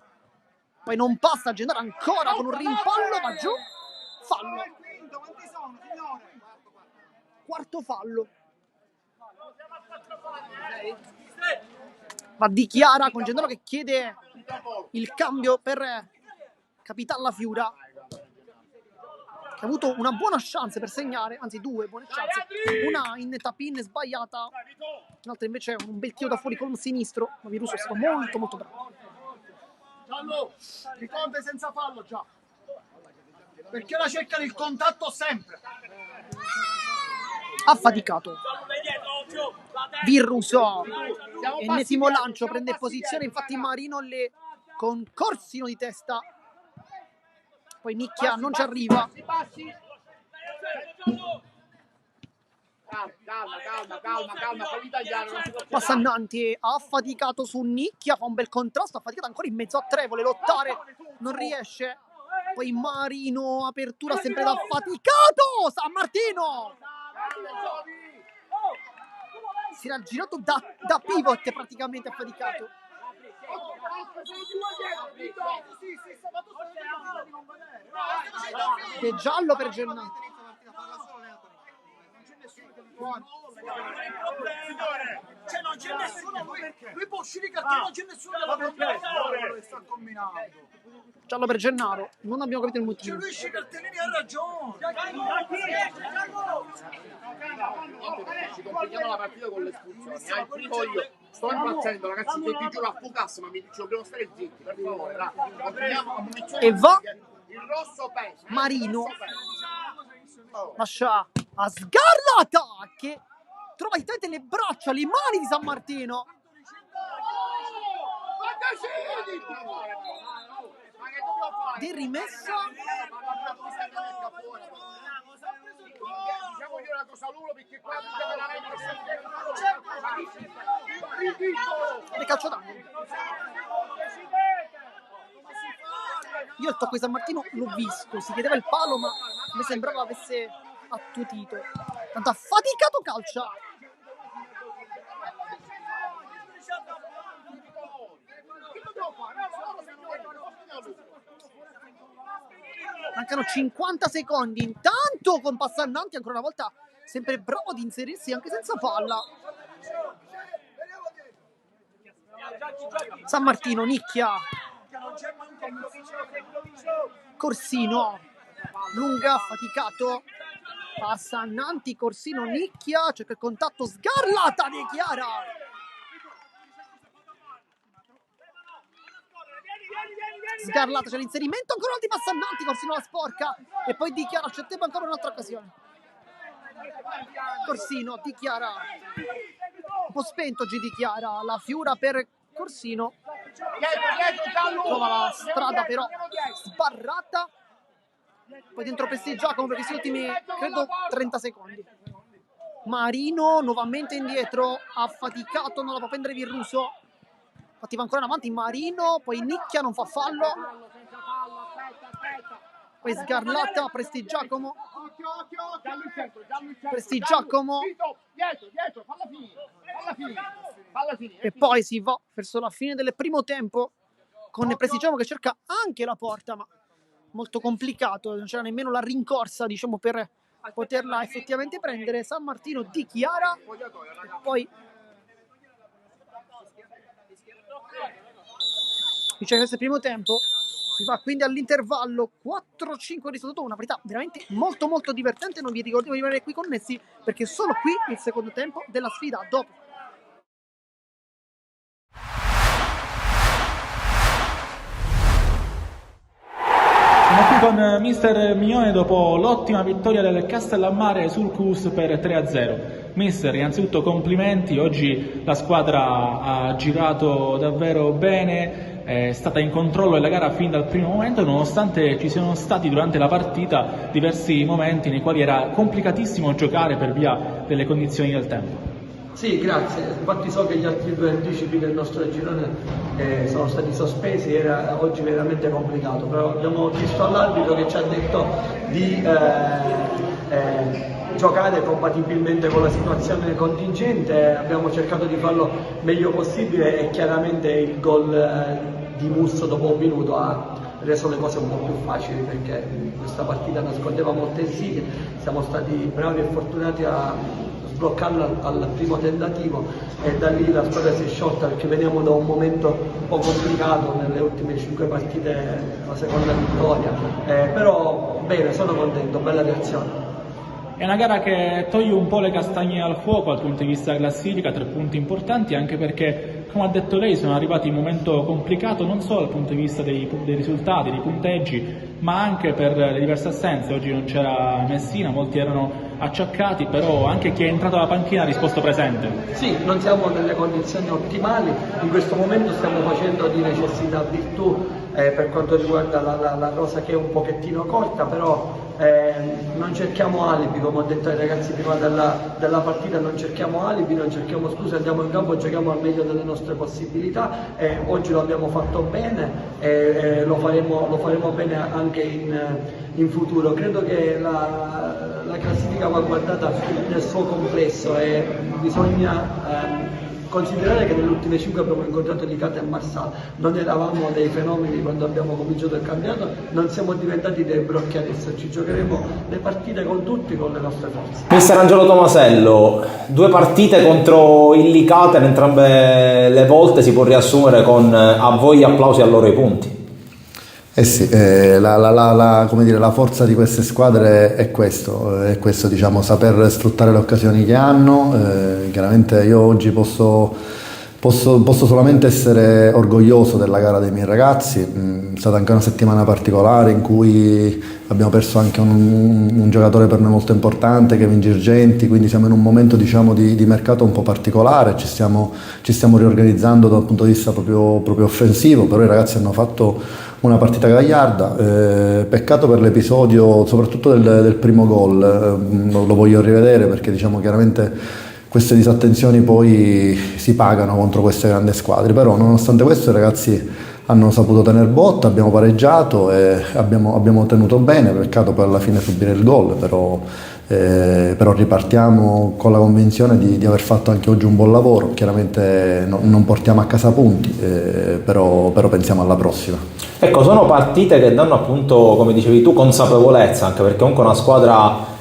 poi non passa. Gennaro ancora con un rimpallo, va giù. Fallo. Quarto fallo. Va Di Chiara con Gennaro che chiede il cambio per Capitan La Fiura, che ha avuto una buona chance per segnare, anzi due buone chance, una in tap-in sbagliata, l'altra invece un bel tiro da fuori con il sinistro, ma Viruso è stato molto molto bravo. Giallo, Riconte senza fallo già, perché ora cercano il contatto sempre. Affaticato Virruso, ennesimo lancio, prende posizione infatti Marino lì con Corsino di testa, poi Nicchia non ci arriva. Calma, fammi tagliare. Passa Nanti, ha affaticato su Nicchia, fa un bel contrasto, affaticato ancora in mezzo a tre, vuole lottare, non riesce. Poi Marino, apertura sempre da affaticato, San Martino! Si era girato da pivot praticamente affaticato. È giallo per Gennaro. Cioè non c'è nessuno, lui può uscire i cartoni, non c'è nessuno che sta combinando. Giallo per Gennaro, non abbiamo capito il motivo. Cioè lui esce i cartellini, ha ragione. Ci complichiamo la partita con l'espulsione. Il primo io sto impazzendo, ragazzi, che ti giuro a Fucas, ma mi dice dobbiamo stare zitti, per favore. E va il rosso pesa. Marino. Lascia a Sgarlata, che trova direttamente le braccia, le mani di San Martino. Di rimessa. Diciamo io una cosa all'uno perché qua Le calcio d'angolo. Io il tocco di San Martino l'ho visto, si chiedeva il palo, ma mi sembrava avesse attutito. Tanto affaticato calcia. Mancano 50 secondi. Intanto con Passannanti ancora una volta sempre bravo ad inserirsi anche senza palla. San Martino, Nicchia, Corsino, lunga, affaticato. Passannanti, Corsino, Nicchia, cerca il contatto, Sgarlata di Chiara. Sgarlata, c'è l'inserimento, ancora un altro di Passannanti, Corsino la sporca e poi Di Chiara, c'è tempo ancora un'altra occasione. Corsino, Di Chiara, un po' spento G Di Chiara, la Fiura per Corsino, trova la strada però sbarrata, poi dentro Prestigiacomo perché sono ultimi credo 30 secondi. Marino nuovamente indietro, affaticato, non la può prendere Virruso. Infatti va ancora in avanti Marino, poi Nicchia non fa fallo. Poi Sgarlata, Prestigiacomo. Prestigiacomo. E poi si va verso la fine del primo tempo con Prestigiacomo che cerca anche la porta, ma molto complicato, non c'era nemmeno la rincorsa, diciamo, per poterla effettivamente prendere. San Martino, Di Chiara e poi questo il primo tempo, si va quindi all'intervallo 4-5 risultato, una partita veramente molto molto divertente. Non vi ricordiamo di rimanere qui connessi perché solo qui il secondo tempo della sfida. Dopo siamo qui con mister Mignone dopo l'ottima vittoria del Castellammare sul CUS per 3-0. Mister, innanzitutto complimenti, oggi la squadra ha girato davvero bene, è stata in controllo della gara fin dal primo momento, nonostante ci siano stati durante la partita diversi momenti nei quali era complicatissimo giocare per via delle condizioni del tempo. Sì, grazie. Infatti so che gli altri 2 anticipi del nostro girone sono stati sospesi, era oggi veramente complicato, però abbiamo visto all'arbitro che ci ha detto di giocare compatibilmente con la situazione contingente, abbiamo cercato di farlo meglio possibile e chiaramente il gol di Musso dopo un minuto ha reso le cose un po' più facili, perché questa partita nascondeva molte insidie, siamo stati bravi e fortunati a sbloccarla al primo tentativo e da lì la squadra si è sciolta, perché veniamo da un momento un po' complicato nelle ultime 5 partite, la seconda vittoria, però bene, sono contento, bella reazione. È una gara che toglie un po' le castagne al fuoco dal punto di vista della classifica, 3 punti importanti, anche perché, come ha detto lei, sono arrivati in un momento complicato non solo dal punto di vista dei risultati, dei punteggi, ma anche per le diverse assenze. Oggi non c'era Messina, molti erano acciaccati, però anche chi è entrato alla panchina ha risposto presente. Sì, non siamo nelle condizioni ottimali, in questo momento stiamo facendo di necessità virtù per quanto riguarda la rosa, che è un pochettino corta, però non cerchiamo alibi, come ho detto ai ragazzi prima della partita, non cerchiamo alibi, non cerchiamo scuse, andiamo in campo, giochiamo al meglio delle nostre possibilità, oggi lo abbiamo fatto bene e lo faremo bene anche in futuro. Credo che la classifica va guardata nel suo complesso e bisogna considerare che nelle ultime 5 abbiamo incontrato Licata e Marsala, non eravamo dei fenomeni quando abbiamo cominciato il campionato, non siamo diventati dei brocchi adesso, ci giocheremo le partite con tutti, con le nostre forze. Mister Angelo Tomasello, 2 partite contro il Licata, in entrambe le volte si può riassumere con a voi gli applausi e a loro i punti. Sì, come dire, la forza di queste squadre è questo diciamo, saper sfruttare le occasioni che hanno. Chiaramente io oggi posso solamente essere orgoglioso della gara dei miei ragazzi. È stata anche una settimana particolare in cui abbiamo perso anche un giocatore per noi molto importante, Kevin Girgenti, quindi siamo in un momento, diciamo, di mercato un po' particolare, ci stiamo riorganizzando dal punto di vista proprio offensivo, però i ragazzi hanno fatto una partita gagliarda, peccato per l'episodio soprattutto del primo gol, lo voglio rivedere perché, diciamo, chiaramente queste disattenzioni poi si pagano contro queste grandi squadre, però nonostante questo i ragazzi hanno saputo tener botta, abbiamo pareggiato e abbiamo tenuto bene, peccato per alla fine subire il gol, però ripartiamo con la convinzione di aver fatto anche oggi un buon lavoro. Chiaramente non portiamo a casa punti, però pensiamo alla prossima. Ecco, sono partite che danno, appunto, come dicevi tu, consapevolezza, anche perché comunque una squadra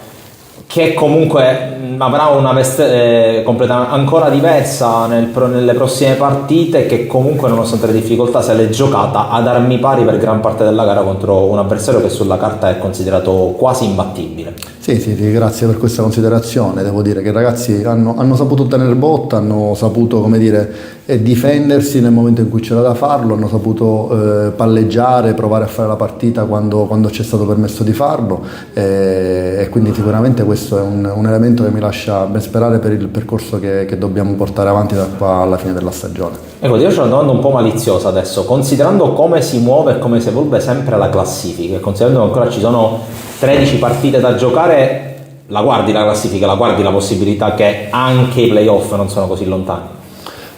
che comunque avrà una veste completamente ancora diversa nelle prossime partite, che comunque nonostante le difficoltà se l'è giocata ad armi pari per gran parte della gara contro un avversario che sulla carta è considerato quasi imbattibile. Sì, grazie per questa considerazione. Devo dire che i ragazzi hanno saputo tenere botta, hanno saputo, come dire, difendersi nel momento in cui c'era da farlo, hanno saputo palleggiare, provare a fare la partita quando ci è stato permesso di farlo, e quindi sicuramente questo è un elemento che mi lascia ben sperare per il percorso che dobbiamo portare avanti da qua alla fine della stagione. Ecco, ti faccio una domanda un po' maliziosa adesso, considerando come si muove e come si evolve sempre la classifica, e considerando che ancora ci sono 13 partite da giocare, la guardi la classifica, la guardi la possibilità che anche i playoff non sono così lontani?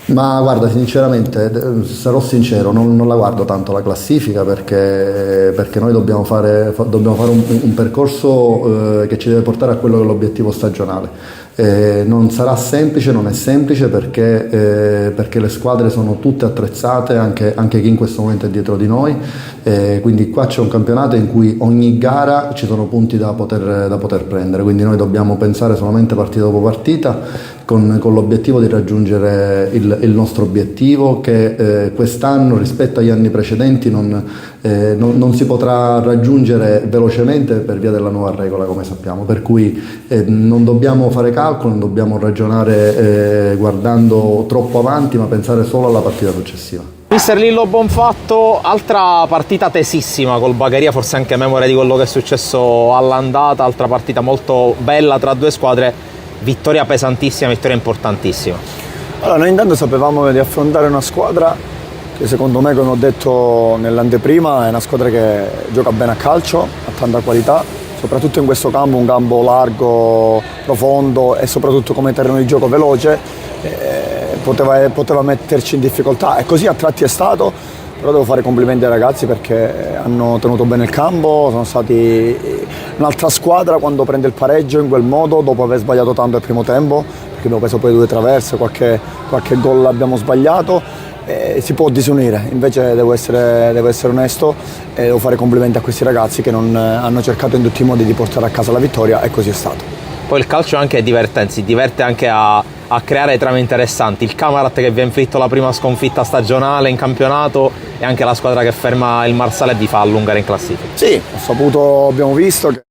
Ma guarda, sinceramente, sarò sincero, non la guardo tanto la classifica perché noi dobbiamo fare un percorso che ci deve portare a quello che è l'obiettivo stagionale. Non sarà semplice, non è semplice perché le squadre sono tutte attrezzate, anche chi in questo momento è dietro di noi, quindi qua c'è un campionato in cui ogni gara ci sono punti da poter prendere, quindi noi dobbiamo pensare solamente partita dopo partita con l'obiettivo di raggiungere il nostro obiettivo, che quest'anno rispetto agli anni precedenti non si potrà raggiungere velocemente per via della nuova regola, come sappiamo, per cui non dobbiamo fare calcolo, non dobbiamo ragionare guardando troppo avanti, ma pensare solo alla partita successiva. Mister Lillo Bonfatto, altra partita tesissima col Bagheria, forse anche memoria di quello che è successo all'andata, altra partita molto bella tra 2 squadre, vittoria pesantissima, vittoria importantissima. Allora, noi intanto sapevamo di affrontare una squadra che secondo me, come ho detto nell'anteprima, è una squadra che gioca bene a calcio, ha tanta qualità, soprattutto in questo campo, un campo largo, profondo e soprattutto come terreno di gioco veloce, poteva metterci in difficoltà e così a tratti è stato, però devo fare complimenti ai ragazzi perché hanno tenuto bene il campo, sono stati un'altra squadra quando prende il pareggio in quel modo dopo aver sbagliato tanto il primo tempo, perché abbiamo preso poi 2 traverse, qualche gol l'abbiamo sbagliato. Si può disunire, invece devo essere onesto e devo fare complimenti a questi ragazzi che non hanno cercato in tutti i modi di portare a casa la vittoria e così è stato. Poi il calcio è anche divertente, si diverte anche a creare trame interessanti. Il Camarat che vi ha inflitto la prima sconfitta stagionale in campionato e anche la squadra che ferma il Marsala e vi fa allungare in classifica. Sì, abbiamo visto che...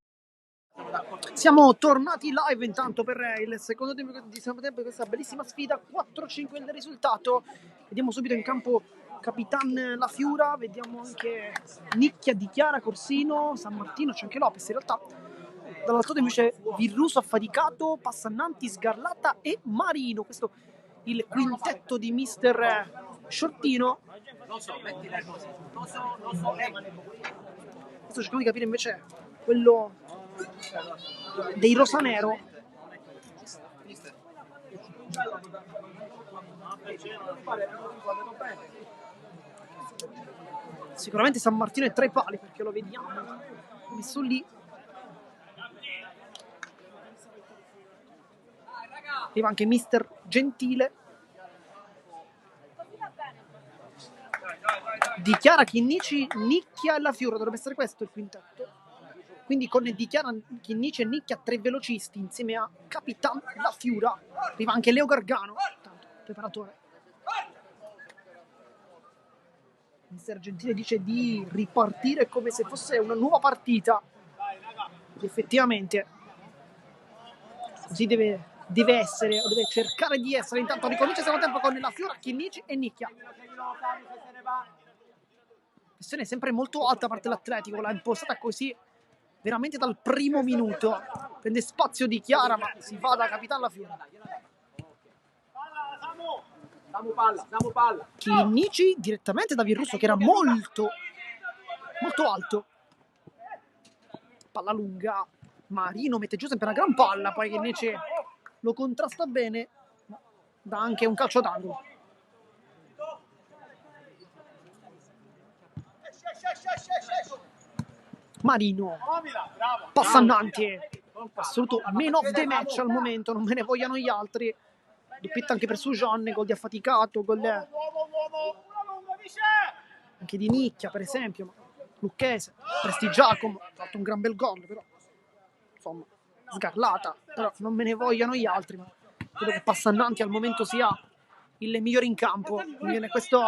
Siamo tornati live intanto per il secondo tempo di questa bellissima sfida, 4-5 il risultato. Vediamo subito in campo Capitan La Fiura, vediamo anche Nicchia, Di Chiara, Corsino, San Martino, c'è anche Lopez in realtà. Dall'altro lato invece Virruso affaticato, Passannanti, Sgarlata e Marino. Questo il quintetto di mister Shortino. Adesso cerchiamo di capire invece quello dei Rosanero. Sicuramente San Martino è tra i pali perché lo vediamo messo lì. Arriva anche mister Gentile. Dichiara Chinnici, Nicchia e La Fiura, dovrebbe essere questo il quintetto. Quindi con Dichiara, Chinnici e Nicchia 3 velocisti insieme a Capitan La Fiura. Arriva anche Leo Gargano, tanto, preparatore. Mister Gentile dice di ripartire come se fosse una nuova partita. Ed effettivamente così deve essere, o deve cercare di essere. Intanto ricomincia il secondo tempo con La Fiura, Chinnici e Nicchia. Pressione sempre molto alta a parte l'Atletico, l'ha impostata così veramente dal primo minuto. Prende spazio Di Chiara, ma si va da Capitan La Fiura. Chinnici direttamente da Virruso che era molto alto. Palla lunga, Marino mette giù sempre una gran palla, poi che invece lo contrasta bene, dà anche un calcio d'angolo. Marino, Passannanti, assoluto man of the match al momento, non me ne vogliano gli altri. Doppietta anche per Sujan, gol di affaticato, gol anche di Nicchia per esempio, Lucchese, Prestigiacomo, ha fatto un gran bel gol, però insomma Sgarlata, però non me ne vogliano gli altri, ma credo che Passannanti al momento sia il migliore in campo. Viene questo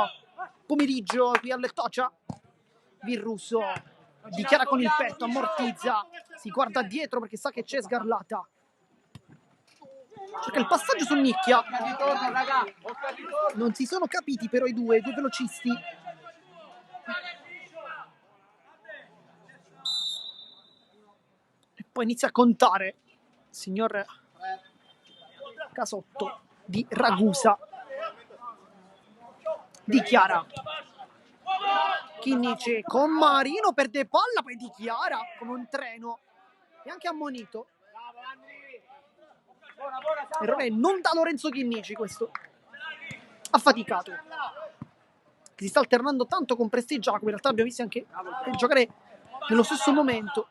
pomeriggio qui al Lettocia. Virruso dichiara con il petto, ammortizza, si guarda dietro perché sa che c'è Sgarlata. Cerca il passaggio su Nicchia. Non si sono capiti però i due velocisti. E poi inizia a contare signor Casotto di Ragusa. Dichiara Chinnici con Marino, perde palla, poi Dichiara come un treno e anche ammonito. Errore non da Lorenzo Chinnici questo, affaticato, che si sta alternando tanto con Prestigiacomo. In realtà abbiamo visto anche giocare nello stesso momento.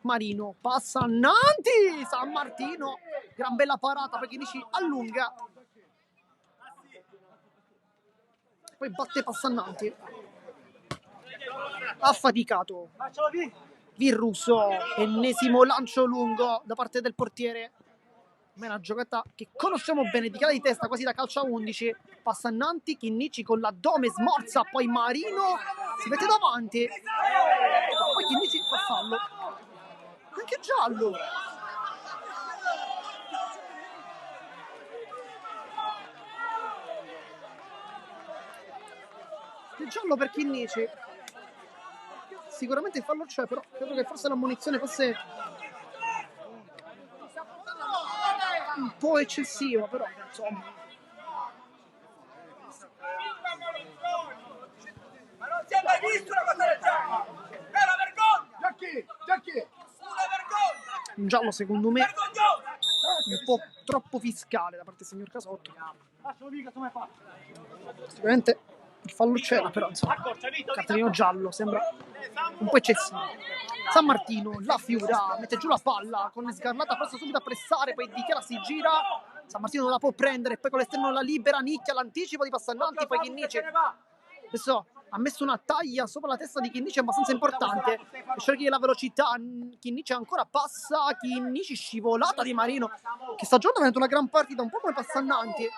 Marino, Passannanti, San Martino, gran bella parata perché Chinnici allunga, poi batte Passannanti, affaticato. Virruso, ennesimo lancio lungo da parte del portiere. Ma è una giocata che conosciamo bene, di cara di testa quasi da calcio a 11. Passannanti, Chinnici con l'addome smorza, poi Marino si mette davanti, poi Chinnici fa fallo, anche giallo. Il giallo per Chinnici. Sicuramente il fallo c'è, però credo che forse l'ammonizione fosse un po' eccessiva, però insomma. un giallo secondo me un po' troppo fiscale da parte del signor Casotto. Sicuramente il fallo c'era, però insomma, cartellino giallo sembra un po' eccessivo. San Martino, la Fiura, mette giù la palla con Sgarlata, passa subito a pressare, poi Dichiara si gira, San Martino non la può prendere, poi con l'esterno la libera, Nicchia l'anticipo di Passannanti, poi Chinnici adesso ha messo una taglia sopra la testa di Chinnici abbastanza importante, sceglie la velocità, Chinnici ancora passa, Chinnici scivolata di Marino, che sta giocando veramente una gran partita, un po' come Passannanti,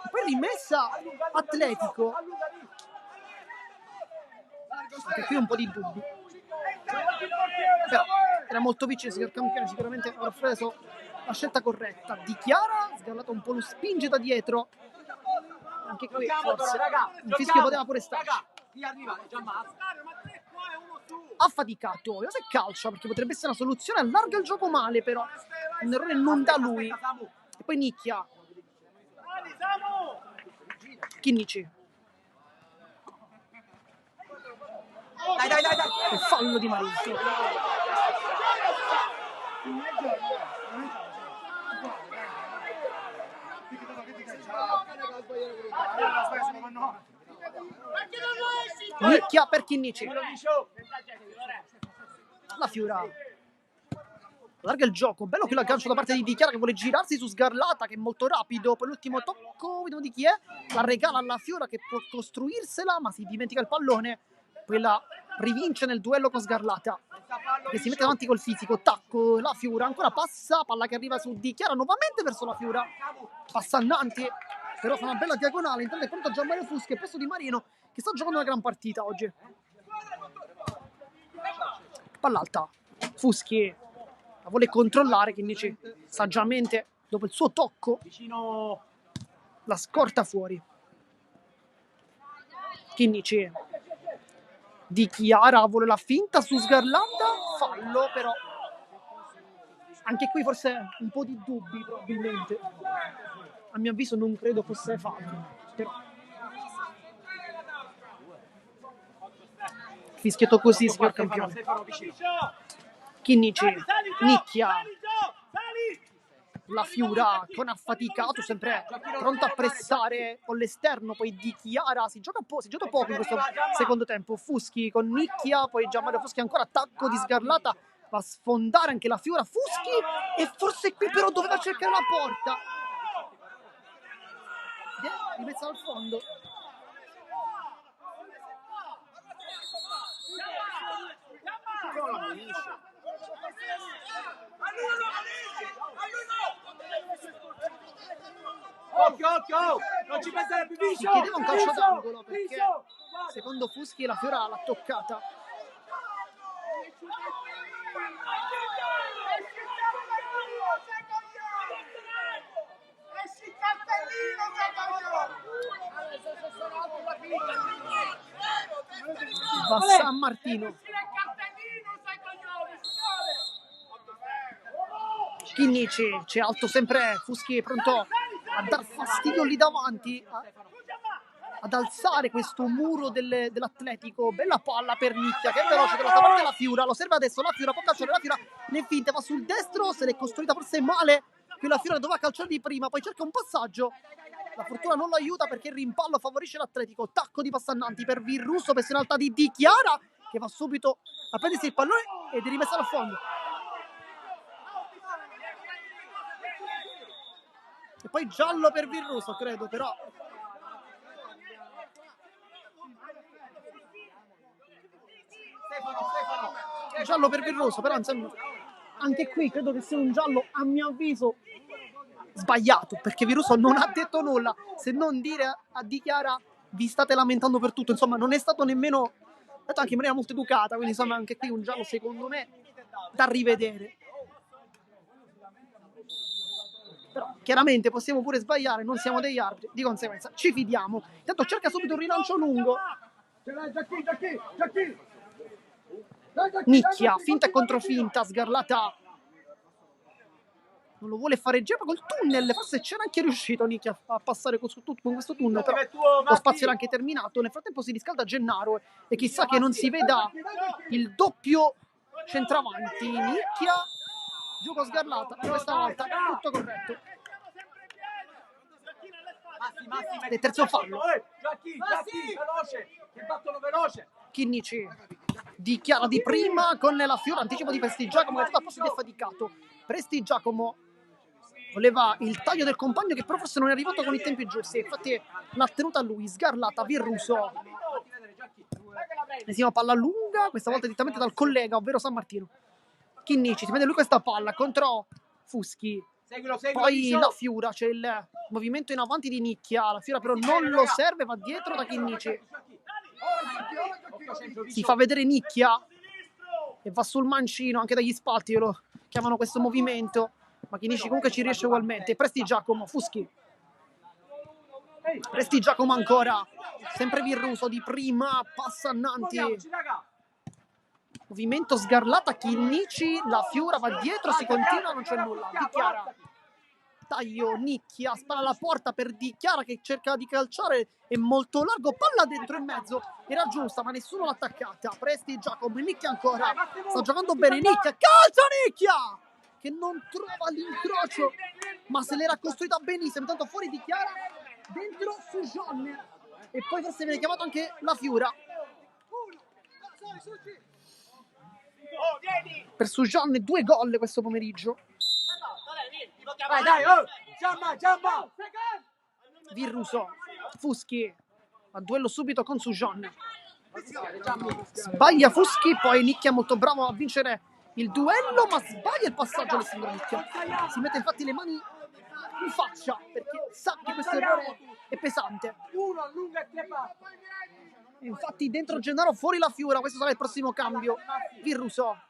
poi rimessa Atletico, anche qui un po' di dubbi, però era molto vicino, signor campione, sicuramente avrà preso la scelta corretta. Dichiara, Sgarlata un po' lo spinge da dietro, anche qui forse il fischio poteva pure starci. Affaticato, io se calcia perché potrebbe essere una soluzione, allarga il gioco male, però un errore non da lui. E poi Nicchia, Chinnici, Dai. il fallo di Marino. Nicchia per Chinnici, la Fiura allarga il gioco, bello qui l'aggancio da parte di Dichiara che vuole girarsi su Sgarlata che è molto rapido, poi l'ultimo tocco, vediamo di chi è, la regala alla Fiura che può costruirsela ma si dimentica il pallone, poi la rivince nel duello con Sgarlata che si mette davanti col fisico, tacco, la Fiura ancora passa, palla che arriva su Dichiara nuovamente verso la Fiura, Passannanti però fa una bella diagonale, intanto è pronto Gianmario Fuschi e posto di Marino che sta giocando una gran partita oggi. Palla alta, Fuschi la vuole controllare, Chinnici saggiamente dopo il suo tocco la scorta fuori. Chinnici, Dichiara vuole la finta su Sgarlata, fallo però anche qui forse un po' di dubbi probabilmente, a mio avviso non credo fosse fallo, però fischietto così signor campione. Chinnici, Nicchia, la Fiura con affaticato, sempre pronto a pressare con l'esterno, poi Dichiara si gioca poco in questo secondo tempo, Fuschi con Nicchia, poi Gianmario Fuschi ancora attacco di Sgarlata, va a sfondare anche la Fiura, Fuschi e forse qui però doveva cercare la porta, rimessa al fondo. Occhio, non ci pensare più, Si chiedeva un calcio d'angolo perché secondo Fuschi la Fiora l'ha toccata. Va San Martino. Chinnici, c'è alto sempre Fuschi, è pronto a dar fastidio lì davanti, ad alzare questo muro dell'Atletico. Bella palla per Nicchia che è veloce dall'altra parte la Fiura, lo serve adesso la Fiura, può calciare la Fiura, le finte, va sul destro, se l'è costruita forse male, qui la Fiura doveva calciare di prima, poi cerca un passaggio, la fortuna non lo aiuta perché il rimpallo favorisce l'Atletico, tacco di Passannanti per Virrusso, pressione alta di Dichiara che va subito a prendersi il pallone ed è rimessa al fondo. E poi giallo per Virrusso, credo, però giallo per Virrusso, però insomma, anche qui credo che sia un giallo a mio avviso sbagliato, perché Virrusso non ha detto nulla se non dire a Dichiara vi state lamentando per tutto, insomma non è stato nemmeno detto, anche in maniera molto educata, quindi insomma anche qui un giallo secondo me da rivedere. Però chiaramente possiamo pure sbagliare, non siamo degli arbitri, di conseguenza ci fidiamo. Intanto cerca subito un rilancio lungo, Nicchia, finta e controfinta, Sgarlata non lo vuole fare girare col tunnel, forse c'era anche riuscito Nicchia a passare con questo tunnel, però lo spazio era anche terminato. Nel frattempo si riscalda Gennaro e chissà che non si veda il doppio centravanti. Nicchia giù con Sgarlata, questa volta tutto corretto. Del terzo fallo. Veloce, che battono veloce. Chinnici dichiara di prima con la Fiora, anticipo di Prestigiacomo che è stato apposta defaticato. Prestigiacomo voleva il taglio del compagno che però forse non è arrivato con i tempi giusti, infatti l'ha tenuta lui. Sgarlata, Virruso, esima palla lunga, questa volta direttamente dal collega, ovvero San Martino. Chinnici, si vede lui questa palla contro Fuschi. Poi la Fiora, c'è il movimento in avanti di Nicchia, la Fiora però non lo serve, va dietro da Chinnici. Si fa vedere Nicchia e va sul mancino anche dagli spalti, lo chiamano questo movimento, ma Chinnici comunque ci riesce ugualmente. Prestigiacomo, Fuschi, Prestigiacomo ancora, sempre Virruso di prima, passa Annanti, movimento Sgarlata, Chinnici, la Fiora va dietro, si continua, non c'è nulla. Dichiara, taglio, Nicchia, spara alla porta per Dichiara che cerca di calciare, è molto largo, palla dentro in mezzo, era giusta ma nessuno l'ha attaccata. Prestigiacomo, Nicchia ancora, sta giocando bene Nicchia, calcia Nicchia che non trova l'incrocio ma se l'era costruita benissimo, intanto fuori Dichiara, dentro Sujan e poi forse viene chiamato anche la Fiora. Per Sujan 2 gol questo pomeriggio. Vai, dai, giamba! Virruso, Fuschi, a duello subito con Sujan. Sbaglia Fuschi, poi Nicchia molto bravo a vincere il duello, ma sbaglia il passaggio Alessandro Nicchia. Si mette infatti le mani in faccia perché sa che questo errore è pesante. Uno allunga e 3 Infatti dentro Gennaro, fuori la Fiora, questo sarà il prossimo cambio. Virruso,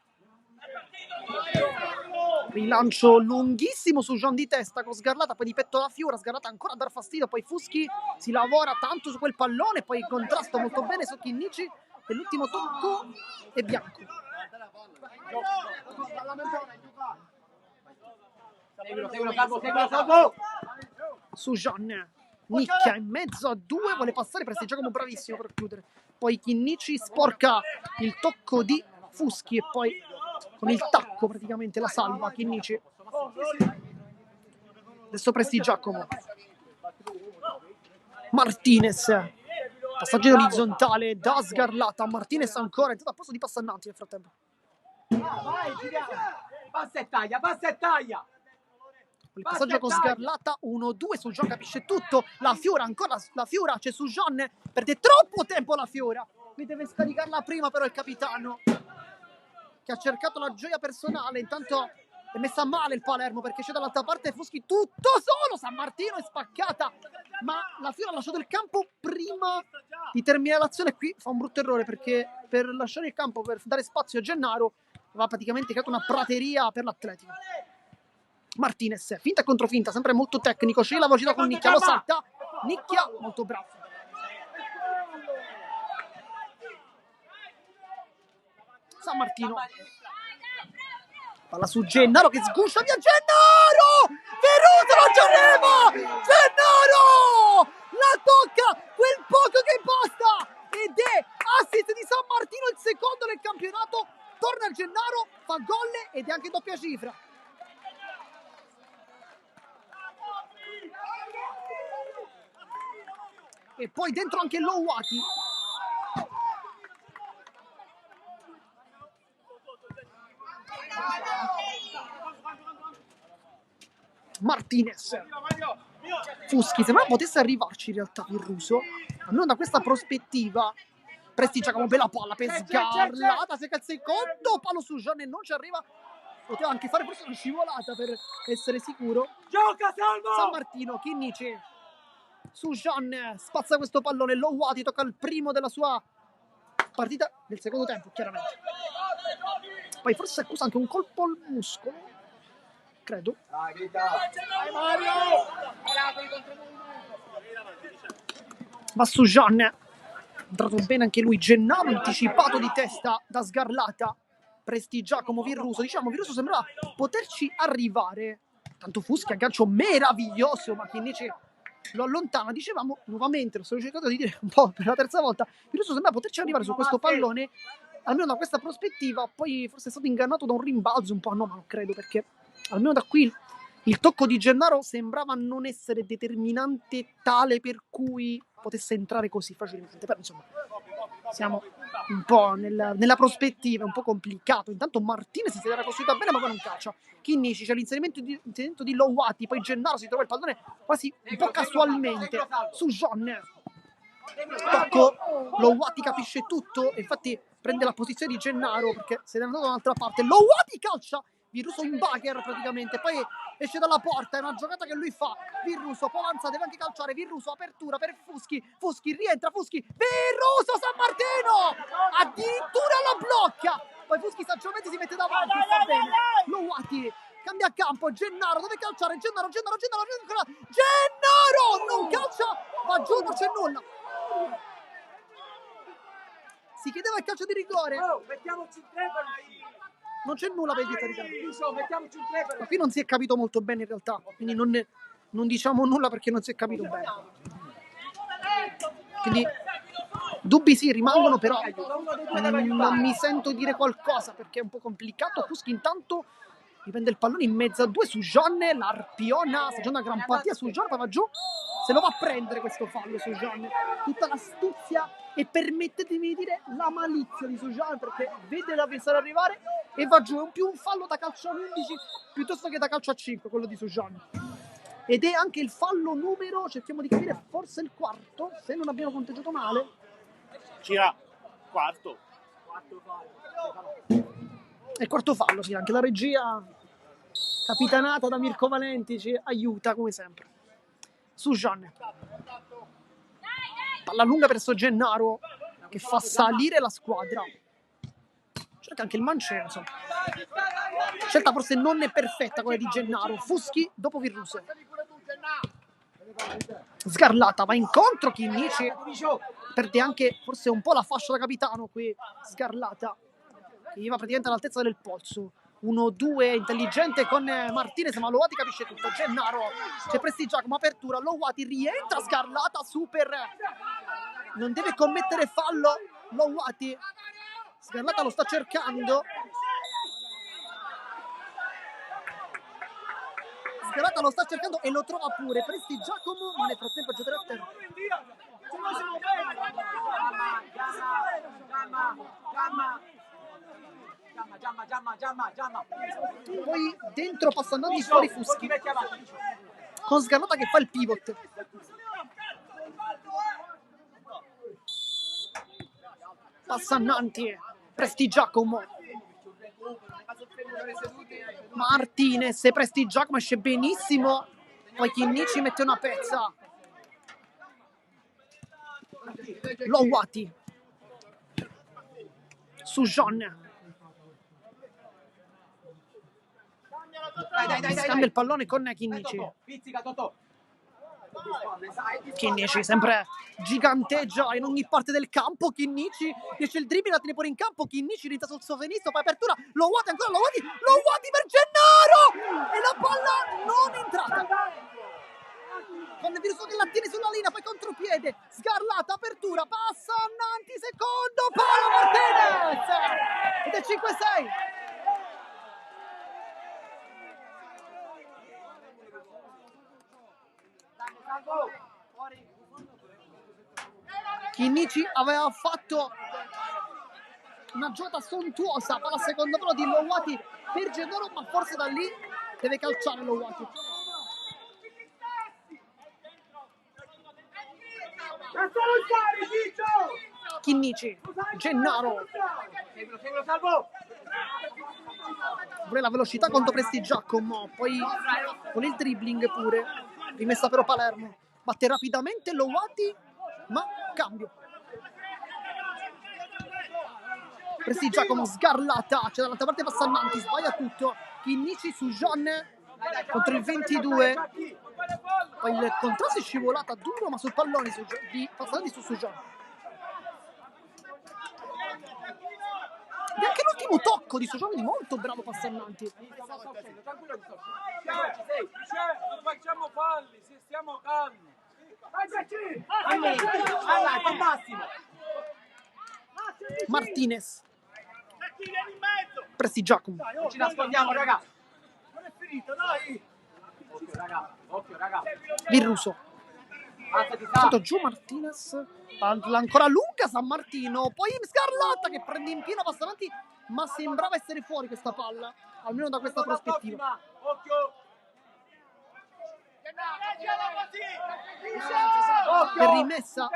rilancio lunghissimo su Jean di testa con Sgarlata, poi di petto la Fiora, Sgarlata ancora a dar fastidio, poi Fuschi si lavora tanto su quel pallone, poi contrasto molto bene su Chinnici e l'ultimo tocco è bianco. Su Jean, Nicchia in mezzo a 2, vuole passare, Prestigiacomo bravissimo per chiudere, poi Chinnici sporca il tocco di Fuschi e poi con il tacco praticamente la salva Chinnici. Adesso Prestigiacomo, Martinez, passaggio in orizzontale da Sgarlata, Martinez ancora, è entrato a posto di Passannanti nel frattempo. Passa e taglia! Il passaggio con Sgarlata, 1-2, Sujan capisce tutto, la Fiora ancora, la Fiora c'è Sujan, perde troppo tempo la Fiora, qui deve scaricarla prima però il capitano che ha cercato la gioia personale, intanto è messa male il Palermo perché c'è dall'altra parte Fuschi tutto solo, San Martino è spaccata, ma la Fiora ha lasciato il campo prima di terminare l'azione, qui fa un brutto errore perché per lasciare il campo, per dare spazio a Gennaro, aveva praticamente creato una prateria per l'Atletico. Martinez, finta e controfinta, sempre molto tecnico, sceglie la velocità con Nicchia, lo salta, Nicchia, molto bravo. San Martino, palla su Gennaro che sguscia via Gennaro, Veruto non ci arriva, Gennaro la tocca, quel poco che basta ed è assist di San Martino, il secondo del campionato, torna Gennaro, fa gol ed è anche doppia cifra. E poi dentro anche Lowati. Martinez, Fuschi, sembra potesse arrivarci in realtà Virruso, almeno da questa prospettiva. Prestigiacomo, bella palla per Sgarlata, secca il secondo, palo su Jean e non ci arriva, poteva anche fare forse una scivolata per essere sicuro. Gioca Salvo! San Martino, Chinnici su Jean, spazza questo pallone, Lowati tocca il primo della sua partita del secondo tempo, chiaramente. Poi forse accusa anche un colpo al muscolo, credo. Va su Jean, è entrato bene anche lui, Gennaro anticipato di testa da Sgarlata. Prestigiacomo, Virruso, diciamo Virruso sembrava poterci arrivare, tanto Fuschi aggancio meraviglioso ma Chinnici lo allontana, dicevamo nuovamente, lo sto cercando di dire un po' per la terza volta, Virruso sembrava poterci arrivare su questo pallone, almeno da questa prospettiva, poi forse è stato ingannato da un rimbalzo un po', no ma non credo perché almeno da qui il tocco di Gennaro sembrava non essere determinante tale per cui potesse entrare così facilmente, però insomma siamo un po' nella prospettiva, un po' complicato. Intanto Martinez si era costruito bene, ma poi non calcia. Chinnici c'è l'inserimento di Lowati, poi Gennaro si trova il pallone quasi un po' casualmente su John. Tocco, Lowati capisce tutto e infatti prende la posizione di Gennaro perché se n'è andato da un'altra parte. Lowati calcia, Virruso in bagger praticamente, poi esce dalla porta, è una giocata che lui fa. Virruso poi avanza, deve anche calciare. Virruso, apertura per Fuschi, Fuschi rientra, Fuschi, Virruso, San Martino addirittura la blocca, poi Fuschi saggiamente si mette davanti, sta bene. Lowati cambia campo, Gennaro deve calciare, Gennaro non calcia, ma giù non c'è nulla. Si chiedeva il calcio di rigore. Mettiamoci 3 per non c'è nulla per il dito di rigore. mettiamoci un 3 per Ma qui non si è capito molto bene in realtà, quindi non diciamo nulla perché non si è capito bene. Quindi dubbi sì, rimangono, però non mi sento dire qualcosa perché è un po' complicato. Fuschi intanto riprende il pallone in mezzo a due su Jonne, l'arpiona, sta giocando una gran partita su Jonne, poi va giù, se lo va a prendere questo fallo su Jonne. Tutta l'astuzia e permettetemi di dire la malizia di Sujan, perché vede l'avversario arrivare e va giù. È più un fallo da calcio a 11 piuttosto che da calcio a 5 quello di Sujan, ed è anche il fallo numero, cerchiamo di capire, forse il quarto, se non abbiamo conteggiato male. Gira, quarto. È il quarto fallo, sì, anche la regia capitanata da Mirko Valenti ci aiuta come sempre. Sujan, palla lunga verso Gennaro che fa salire la squadra, cerca anche il mancino, insomma. Scelta forse non è perfetta quella di Gennaro. Fuschi dopo Virruso, Sgarlata va incontro, Chinnici perde anche forse un po' la fascia da capitano qui. Sgarlata che gli va praticamente all'altezza del polso. 1-2 intelligente con Martinez, ma Lowati capisce tutto. Gennaro, c'è Prestigiacomo, apertura, Lowati rientra, Sgarlata super, non deve commettere fallo Lowati. Sgarlata lo sta cercando, e lo trova pure Prestigiacomo, ma nel frattempo giocherà a terra. Poi dentro Passannanti, fuori Fuschi con Sgarlata che fa il pivot. Passannanti, Prestigiacomo, Martinez e Prestigiacomo, esce benissimo, poi Chinnici mette una pezza. Lowati su John, scambia il pallone con Chinnici. Chinnici sempre giganteggia in ogni parte del campo. Chinnici riesce il dribbling, la tiene fuori in campo. Chinnici rientra sul suo sinistro, poi apertura, Lowati ancora, Lowati per Gennaro e la palla non è entrata. Con il Virruso che la tiene sulla linea, poi contropiede, Sgarlata, apertura, Passannanti, secondo palo, Martinez ed è 5-6. Chinnici aveva fatto una giocata sontuosa per la seconda palla di Lowati per Gennaro, ma forse da lì deve calciare Lowati. Chinnici, Gennaro, vuole la velocità contro Prestigiacomo, poi con il dribbling pure, rimessa però Palermo, batte rapidamente Lowati, ma cambio. Prestigiacomo, Sgarlata, c'è dall'altra parte Passannanti, sbaglia tutto. Chinnici su John contro il 22, poi il contrasto è scivolata duro, ma sul pallone di Passannanti su John. E anche l'ultimo tocco di Sujan, di molto bravo Passannanti. Non facciamo falli, se stiamo calmi. Martinez, Prestigiacomo, Non ci nascondiamo, raga. dritto, dai! Occhio, raga. Virruso. Alzati, Sotto giù Martinez, palla ancora lunga San Martino, poi Scarlatta che prende in pieno, passa avanti, ma sembrava essere fuori questa palla, almeno da questa prospettiva. Occhio! Per rimessa,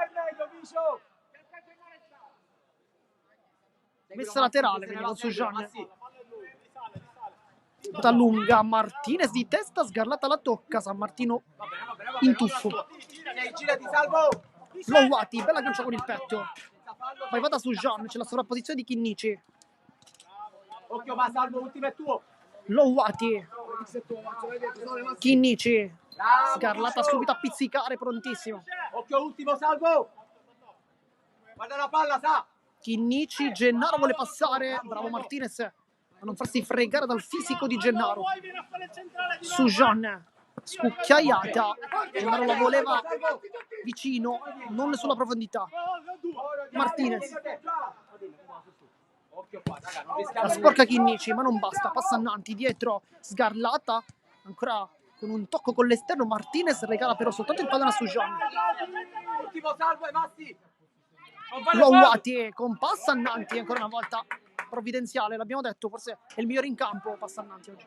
messa laterale, quindi con Sujan. Da lunga Martinez di testa, Sgarlata la tocca, San Martino in tuffo. Girati, Salvo! Lowati, bella aggancia con il petto. Poi vada su Jean, c'è la sovrapposizione di Chinnici. Occhio, ma Salvo, ultimo è tuo! Lowati. Chinnici. Sgarlata subito a pizzicare, prontissimo. Occhio, ultimo, Salvo! Guarda la palla, sa! Chinnici, Gennaro vuole passare. Bravo Martinez a non farsi fregare dal fisico di Gennaro. Su Jean. Scucchiaiata. Gennaro la voleva vicino, non sulla profondità. Martinez. La sporca Chinnici, ma non basta. Passa Nanti dietro. Sgarlata. Ancora con un tocco con l'esterno. Martinez regala però soltanto il pallone a Sujan. Ultimo Salvo e Massi! Lowati con Passannanti ancora una volta provvidenziale, l'abbiamo detto, forse è il migliore in campo Passannanti oggi.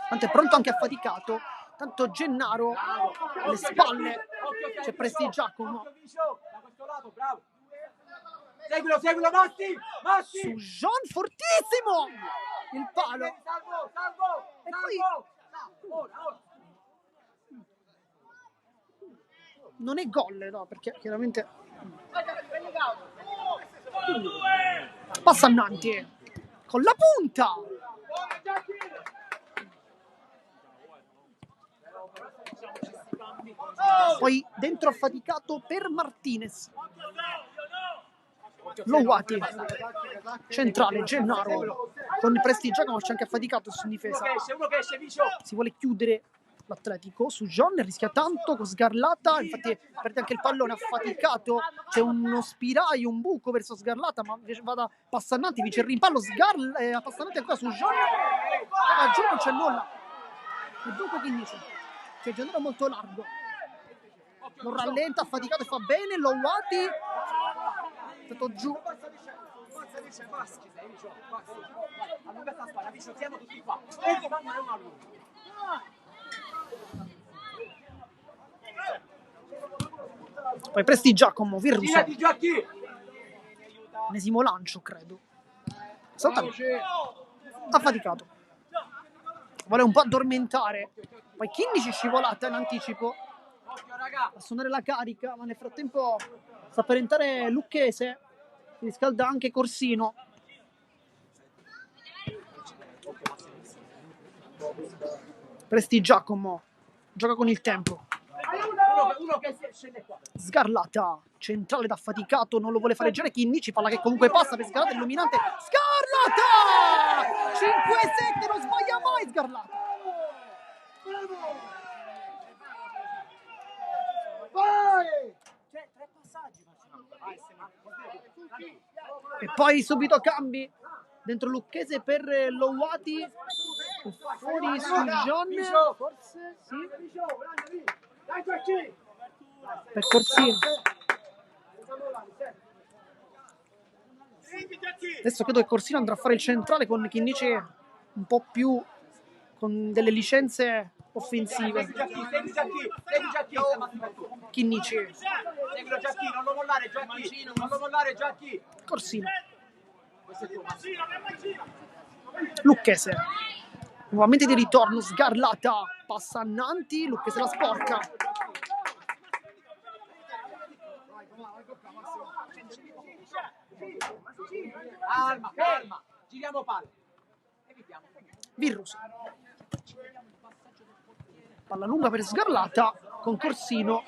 Tanto è pronto anche affaticato, tanto Gennaro alle spalle, c'è Presti Giacomo. Da questo lato, bravo! Seguilo, Massi! Su Jean, fortissimo! Il palo. Salvo! E poi Ora! non è gol, no, perché chiaramente Passannanti con la punta. Poi dentro affaticato per Martinez. Lowati centrale, Gennaro con Presti Giacomo, c'è anche affaticato in difesa. Uno che esce, Vicio! Si vuole chiudere l'Atletico su John, rischia tanto con Sgarlata, infatti perde anche il pallone, affaticato, c'è uno spiraglio, un buco verso Sgarlata, ma vada Passannanti, vince il rimpallo, Passannanti ancora su John, ma giù non c'è nulla, e dunque Chinnici, che è Gennaro molto largo, non rallenta, affaticato e fa bene, Lowati, è stato giù. Allunga sta spalla, Vicio, siamo tutti qua. Poi Presti Giacomo, Virruso, Girati, Gioacchi! ennesimo lancio credo, affaticato, vuole un po' addormentare, poi Chinnici scivolata in anticipo Occhio, raga! a suonare la carica, ma nel frattempo sta per entrare Lucchese, si riscalda anche Corsino. Presti Giacomo gioca con il tempo. Uno che scende qua. Sgarlata, centrale da affaticato, non lo vuole fare girare Chinnici, palla che comunque passa per Sgarlata, illuminante. Sgarlata! 5-7, non sbaglia mai Sgarlata. Cioè, 3 passaggi facciamo. E poi subito cambi dentro Lucchese per Lowati, fuori su John, forse sì, per Corsino. Adesso credo che Corsino andrà a fare il centrale con Chinnici un po' più con delle licenze offensive. Chinnici, Seguilo, Giacchi, non lo mollare, Giacchi. Non lo mollare, Giacchi. Corsino, Lucchese, nuovamente di ritorno, Sgarlata, Passannanti, Lucchese la sporca. Calma. Giriamo palle. Evitiamo. Virruso. Palla lunga per Sgarlata con Corsino.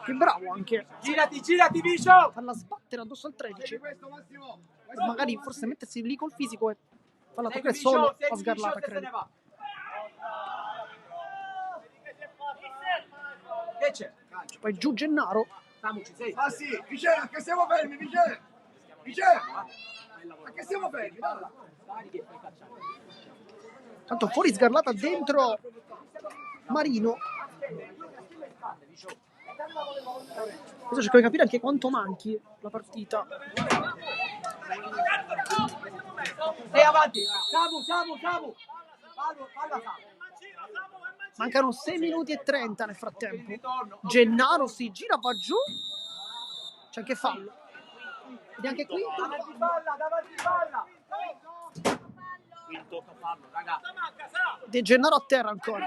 Che bravo anche. Girati, Vicio! Farla sbattere addosso al 13. Magari forse mettersi lì col fisico e farla toccare solo a Sgarlata, credo. Che c'è? Poi giù Gennaro. Samu, ci sei? Ah sì, Michele, che siamo fermi, Michele! Ma che stiamo fermi? Tanto fuori sgarlata dentro Marino. Adesso cerco di capire anche quanto manchi la partita. Stai avanti, Samu. Mancano 6 minuti e 30 nel frattempo. Gennaro si gira, va giù. C'è anche fallo. Ed anche qui. Davanti palla. Quinto fallo, raga. De Gennaro a terra ancora.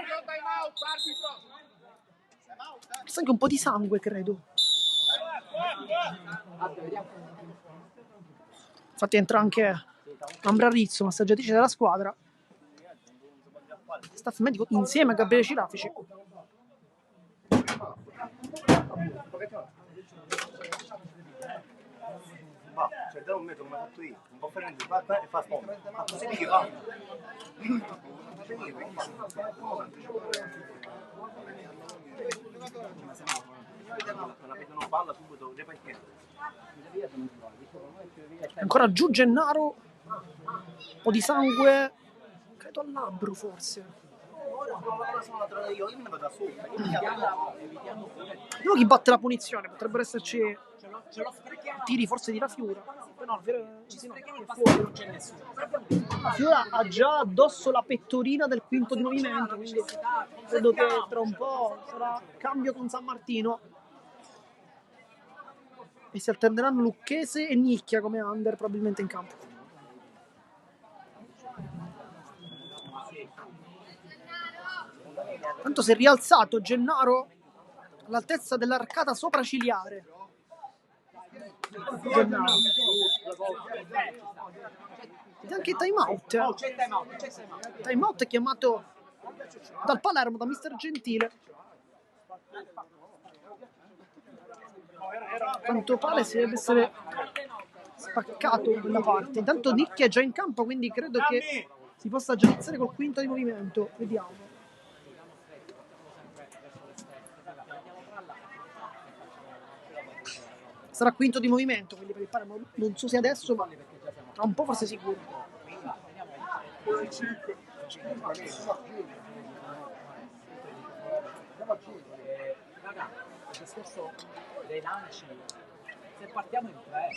C'è anche un po' di sangue, credo. Infatti entra anche Ambra Rizzo, massaggiatrice della squadra. Staff medico insieme a Gabriele Cirafici. Ma cioè da un metro come ho fatto io, un po' fermare va e fa sponda. Ma così che fa? Ancora giù Gennaro. Un po' di sangue. Credo al labbro forse. Vediamo chi batte la punizione. Potrebbero esserci tiri forse di La Fiura. No, La Fiura ha già addosso la pettorina del quinto di movimento, quindi credo che tra un po' sarà cambio con San Martino e si alterneranno Lucchese e Nicchia come under probabilmente in campo. Tanto si è rialzato Gennaro all'altezza dell'arcata sopraciliare. Gennaro. Ed anche time out. Time out è chiamato dal Palermo, da mister Gentile. A quanto pare si deve essere spaccato quella parte. Intanto Nicchia è già in campo, quindi credo che si possa già iniziare col quinto di movimento. Vediamo. Sarà quinto di movimento, quindi per il Palermo non so se adesso, ma tra un po' forse sicuro. Raga, il discorso dei lanci, se partiamo in tre,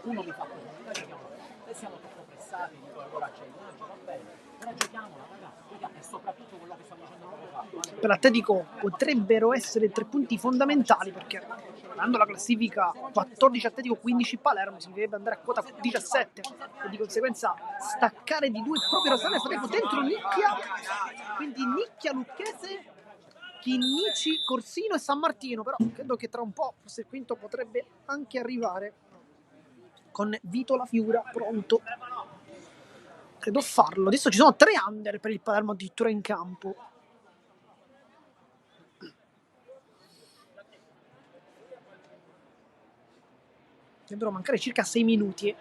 uno mi fa così, giochiamo. Se siamo troppo pressati, dico allora c'è il lancio, va bene, però giochiamola, raga, e soprattutto quello che stiamo dicendo poco fa. Per l'atletico potrebbero essere 3 punti fondamentali, perché dando la classifica 14 atletico 15 Palermo significherebbe andare a quota 17 e di conseguenza staccare di 2 proprio Rosario Fateco dentro Nicchia, quindi Nicchia, Lucchese, Chinnici, Corsino e San Martino. Però credo che tra un po' forse il quinto potrebbe anche arrivare con Vito La Fiura pronto, credo a farlo. Adesso ci sono 3 under per il Palermo addirittura in campo. Dovrebbero mancare circa 6 minuti.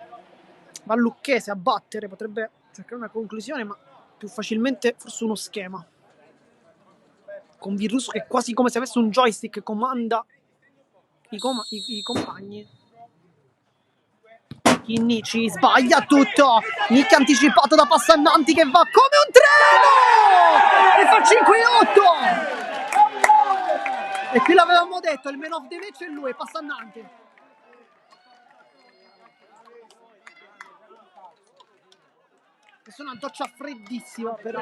Va Lucchese a battere, potrebbe cercare una conclusione, ma più facilmente forse uno schema. Con Virruso che quasi come se avesse un joystick comanda i compagni. Chinnici sbaglia tutto. Nicchia anticipato da Passannanti che va come un treno e fa 5-8. E qui l'avevamo detto, il man of the match è lui, Passannanti. Questa è una doccia freddissima per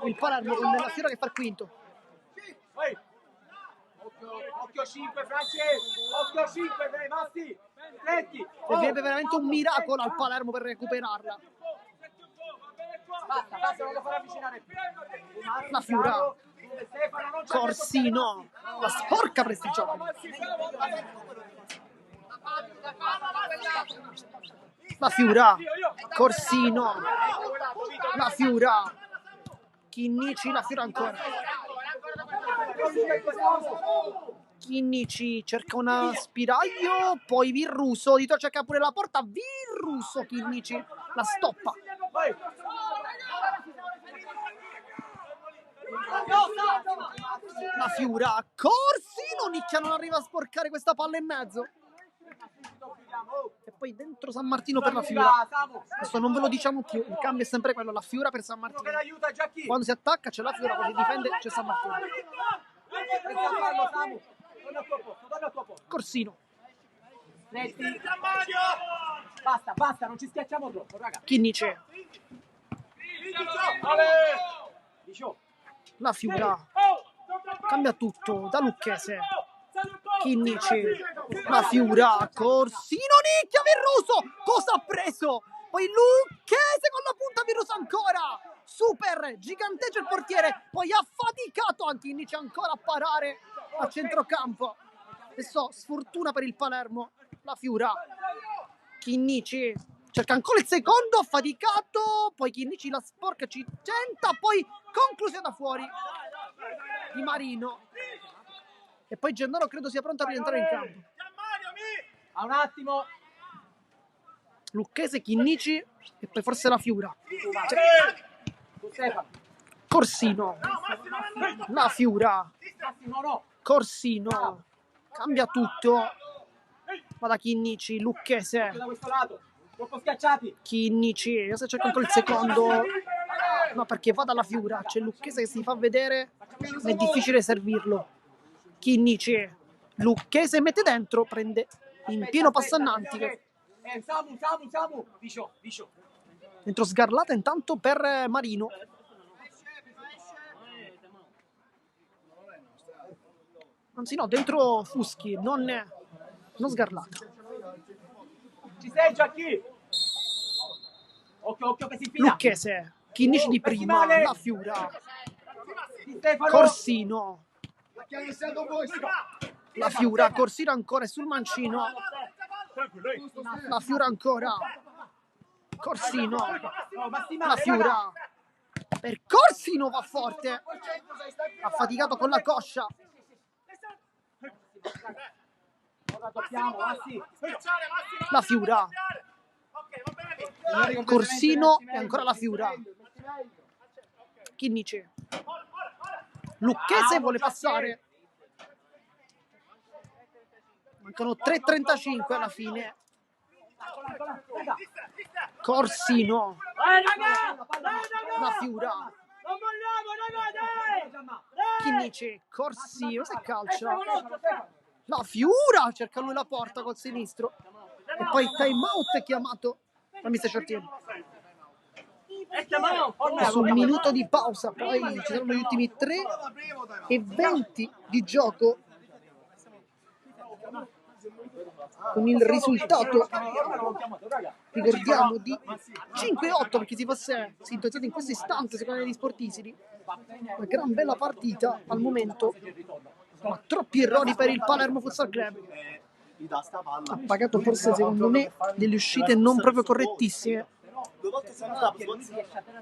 il Palermo con La Fiora che fa il quinto. Occhio 5 Francesco, occhio 5 dai Masti, stretti. Servirebbe veramente un miracolo al Palermo per recuperarla. Basta, non lo farà avvicinare più. La Fiura, Corsino, la sporca Prestigione. La Fiura, Corsino, La Fiura, Chinnici, La Fiura ancora. Chinnici cerca una spiraglio, poi Virruso, di cerca pure la porta, Virruso, Chinnici la stoppa. La Fiura, Corsino, Nicchia non arriva a sporcare questa palla in mezzo. E poi dentro San Martino per la Fiura. Questo non ve lo diciamo più, il cambio è sempre quello, la Fiura per San Martino. Quando si attacca c'è la Fiura, quando si difende c'è San Martino. Corsino. Basta, non ci schiacciamo troppo, raga. Chinnice. La Fiura. Cambia tutto, da Lucchese. Chinnice. La Fiura. Corsino, nicchia Virruso. Cosa ha preso? Poi Lucchese con la punta, Virruso ancora. Super, giganteggia il portiere. Poi ha faticato Chinnice ancora a parare a centrocampo. Adesso sfortuna per il Palermo. La Fiura. Chinnici cerca ancora il secondo, faticato, poi Chinnici la sporca, ci tenta, poi conclusione da fuori di Marino. E poi Gennaro credo sia pronto a rientrare in campo. Un attimo. Lucchese, Chinnici e poi forse la Fiura. Corsino. La Fiura. Corsino. Cambia tutto. Va da Chinnici, Lucchese. Da questo lato. Troppo schiacciati. Chinnici, adesso cerca ancora il secondo. No, perché va dalla Fiura. C'è Lucchese che si fa vedere, ma è difficile servirlo. Chinnici. Lucchese mette dentro, prende in pieno Passannanti. Samu. Viscio. Dentro Sgarlata intanto per Marino. Anzi no, dentro Fuschi, non Sgarlata. Ci sei, Giacchi? Occhio che si infila. Lucchese, Chinnici di prima, la Fiura. Corsino. La Fiura, Corsino ancora, è sul mancino. La Fiura ancora. Corsino. La Fiura. Per Corsino va forte. Ha faticato con la coscia. La Fiura. Corsino e ancora la Fiura. Chinnici. Lucchese vuole passare. Mancano 3:35 alla fine. Corsino. La Fiura. Chinnici. Corsino. Se calcia. La Fiura. Cerca lui la porta col sinistro. E poi time out è chiamato da Mister Ciartieri. Su un minuto di pausa, poi ci saranno gli ultimi 3:20 di gioco con il risultato, ricordiamo, di 5-8 per chi si fosse sintonizzato in questo istante secondo gli Sportisidi. Una gran bella partita al momento, ma troppi errori per il Palermo Futsal Club. Ha pagato forse secondo me delle uscite non proprio correttissime.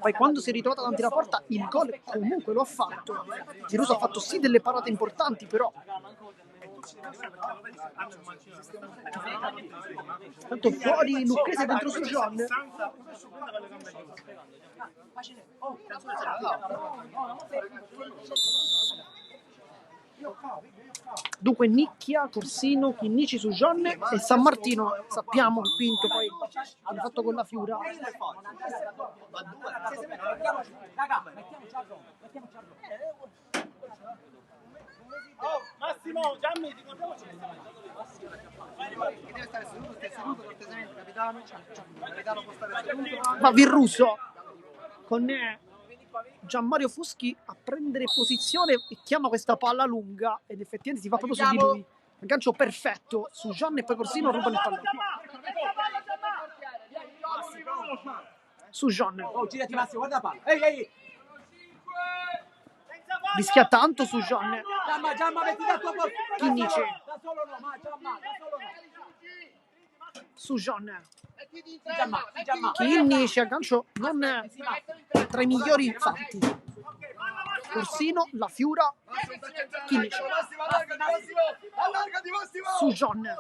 Poi quando si è ritrovato davanti alla porta il gol comunque lo ha fatto. Giruso ha fatto sì delle parate importanti, però tanto fuori Lucchese dentro su John. Dunque nicchia, Corsino, Chinnici su John e San Martino, sappiamo il quinto poi hanno fatto con la Fiura. Massimo, Gianni, ricordiamoci. Va Virruso con Gianmario Fuschi a prendere posizione e chiama questa palla lunga ed effettivamente si fa proprio su di lui. Aggancio perfetto su John e poi Corsino ruba il pallone. Su John. Oh, girati Massimo, guarda la palla. Ehi. Rischia tanto su John. Giamma, metti da tua posto. Chinnici. Da solo no, ma Giamma, da solo no. Su John. Giamma. Chinnici, aggancio non tra i migliori fatti. Corsino, la Fiura, Chinnici. Su John.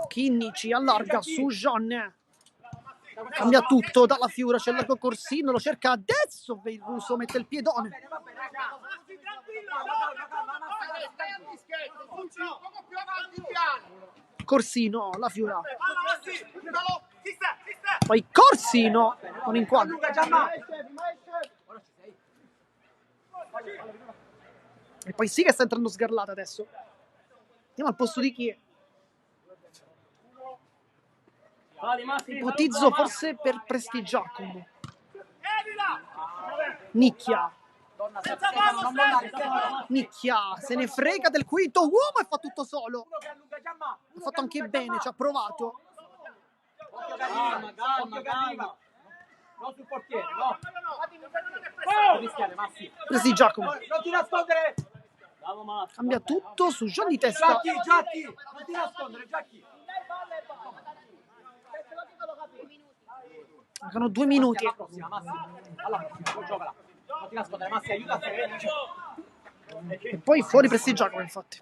Chinnici allarga su John. Cambia tutto dalla Fiura, c'è l'arco Corsino, lo cerca adesso, Virruso mette il piedone. Corsino, la Fiura. Poi Corsino, non inquadra. E poi sì che sta entrando Sgarlata adesso. Andiamo al posto di chi? Ipotizzo forse per Prestigiacomo. Nicchia. Nicchia se ne frega del quinto uomo e fa tutto solo. Ha fatto anche bene, ci ha provato. Calma. Non sul portiere, no. Non rischiare, Massi. Prestigiacomo. Non ti nascondere. Cambia tutto su John di testa. Giacchi, non ti nascondere, Giacchi. Mancano 2 minuti. Alla prossima, Massi. Alla prossima, giocala. Non ti nascondere, Massi, aiuta. E poi fuori Prestigiacomo, infatti.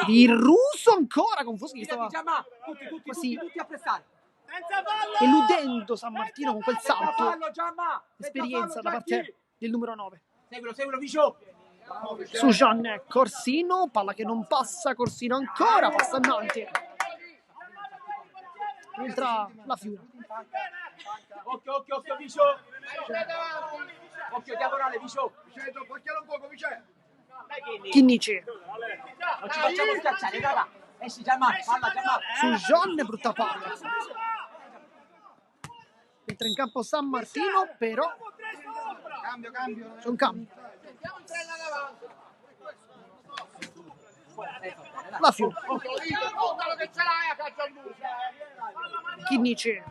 Il russo ancora con Foschi che stava Tutti a pressare. eludendo San Martino con quel salto. Fallo, Giamma. Esperienza da parte del numero 9. Seguilo, Vicio. Su Gian Corsino, palla che non passa, Corsino ancora, passa Nanti. Entra la Fiura. Occhio, Vicio. Occhio, diagonale, Vicio. Chinnici. Non ci facciamo schiacciare, raga. Esci, Giamma, palla, Giamma. Su Gian, brutta palla. Entra in campo San Martino, però c'è un cambio. La Fiura. Chinnici.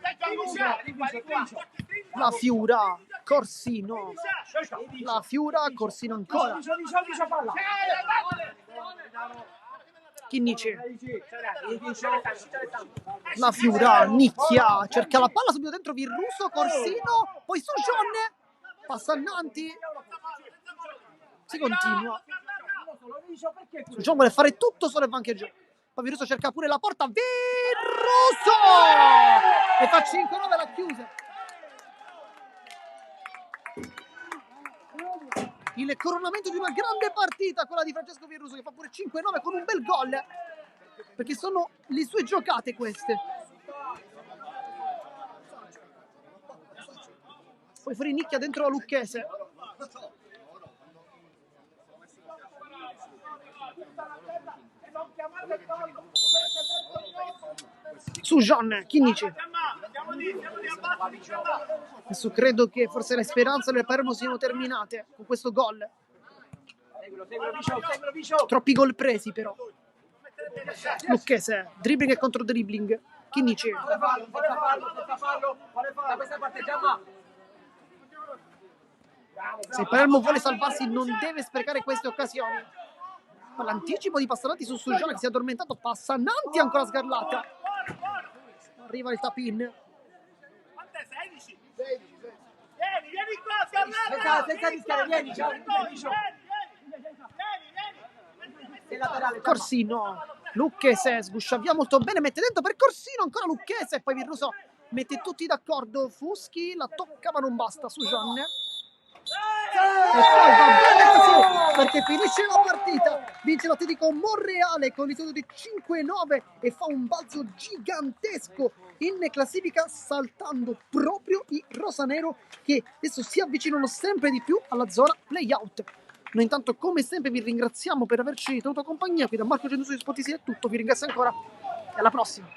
La Fiura. Corsino. La Fiura, Corsino ancora. Vicio, palla. Chinnici. La Fiura, Nicchia, cerca la palla subito dentro Virruso, Corsino, poi su John, passa Nanti. Si continua. Su John vuole fare tutto solo e va anche giù. Poi Virruso cerca pure la porta, Virruso! E fa 5-9, l'ha chiusa. Il coronamento di una grande partita, quella di Francesco Virruso, che fa pure 5-9 con un bel gol, perché sono le sue giocate queste. Poi fuori Nicchia dentro la Lucchese. Su Gian, Chinnici. Adesso credo che forse le speranze del Palermo siano terminate con questo gol. Seguilo, Vicio. Troppi gol presi però. Lucchese, dribbling e contro dribbling. Chinnici. Fallo. Da questa parte, Giamma. Se il Palermo vuole salvarsi non deve sprecare queste occasioni. Ma l'anticipo di Passananti su Sugione che si è addormentato. Passananti ancora Sgarlata. Arriva il tap-in. Vieni qua, Sgarlata. Senza rischiare, vieni, Vicio. Corsino, Lucchese sguscia via molto bene, mette dentro per Corsino, ancora Lucchese e poi Virruso mette tutti d'accordo. Fuschi la tocca ma non basta su Gianne. E poi va bene così perché finisce la partita. Vince l'Atletico Monreale con il risultato di 5-9 e fa un balzo gigantesco in classifica, saltando proprio i rosanero che adesso si avvicinano sempre di più alla zona playout. Noi intanto come sempre vi ringraziamo per averci tenuto compagnia. Qui da Marco Genduso di Spotify è tutto, vi ringrazio ancora e alla prossima.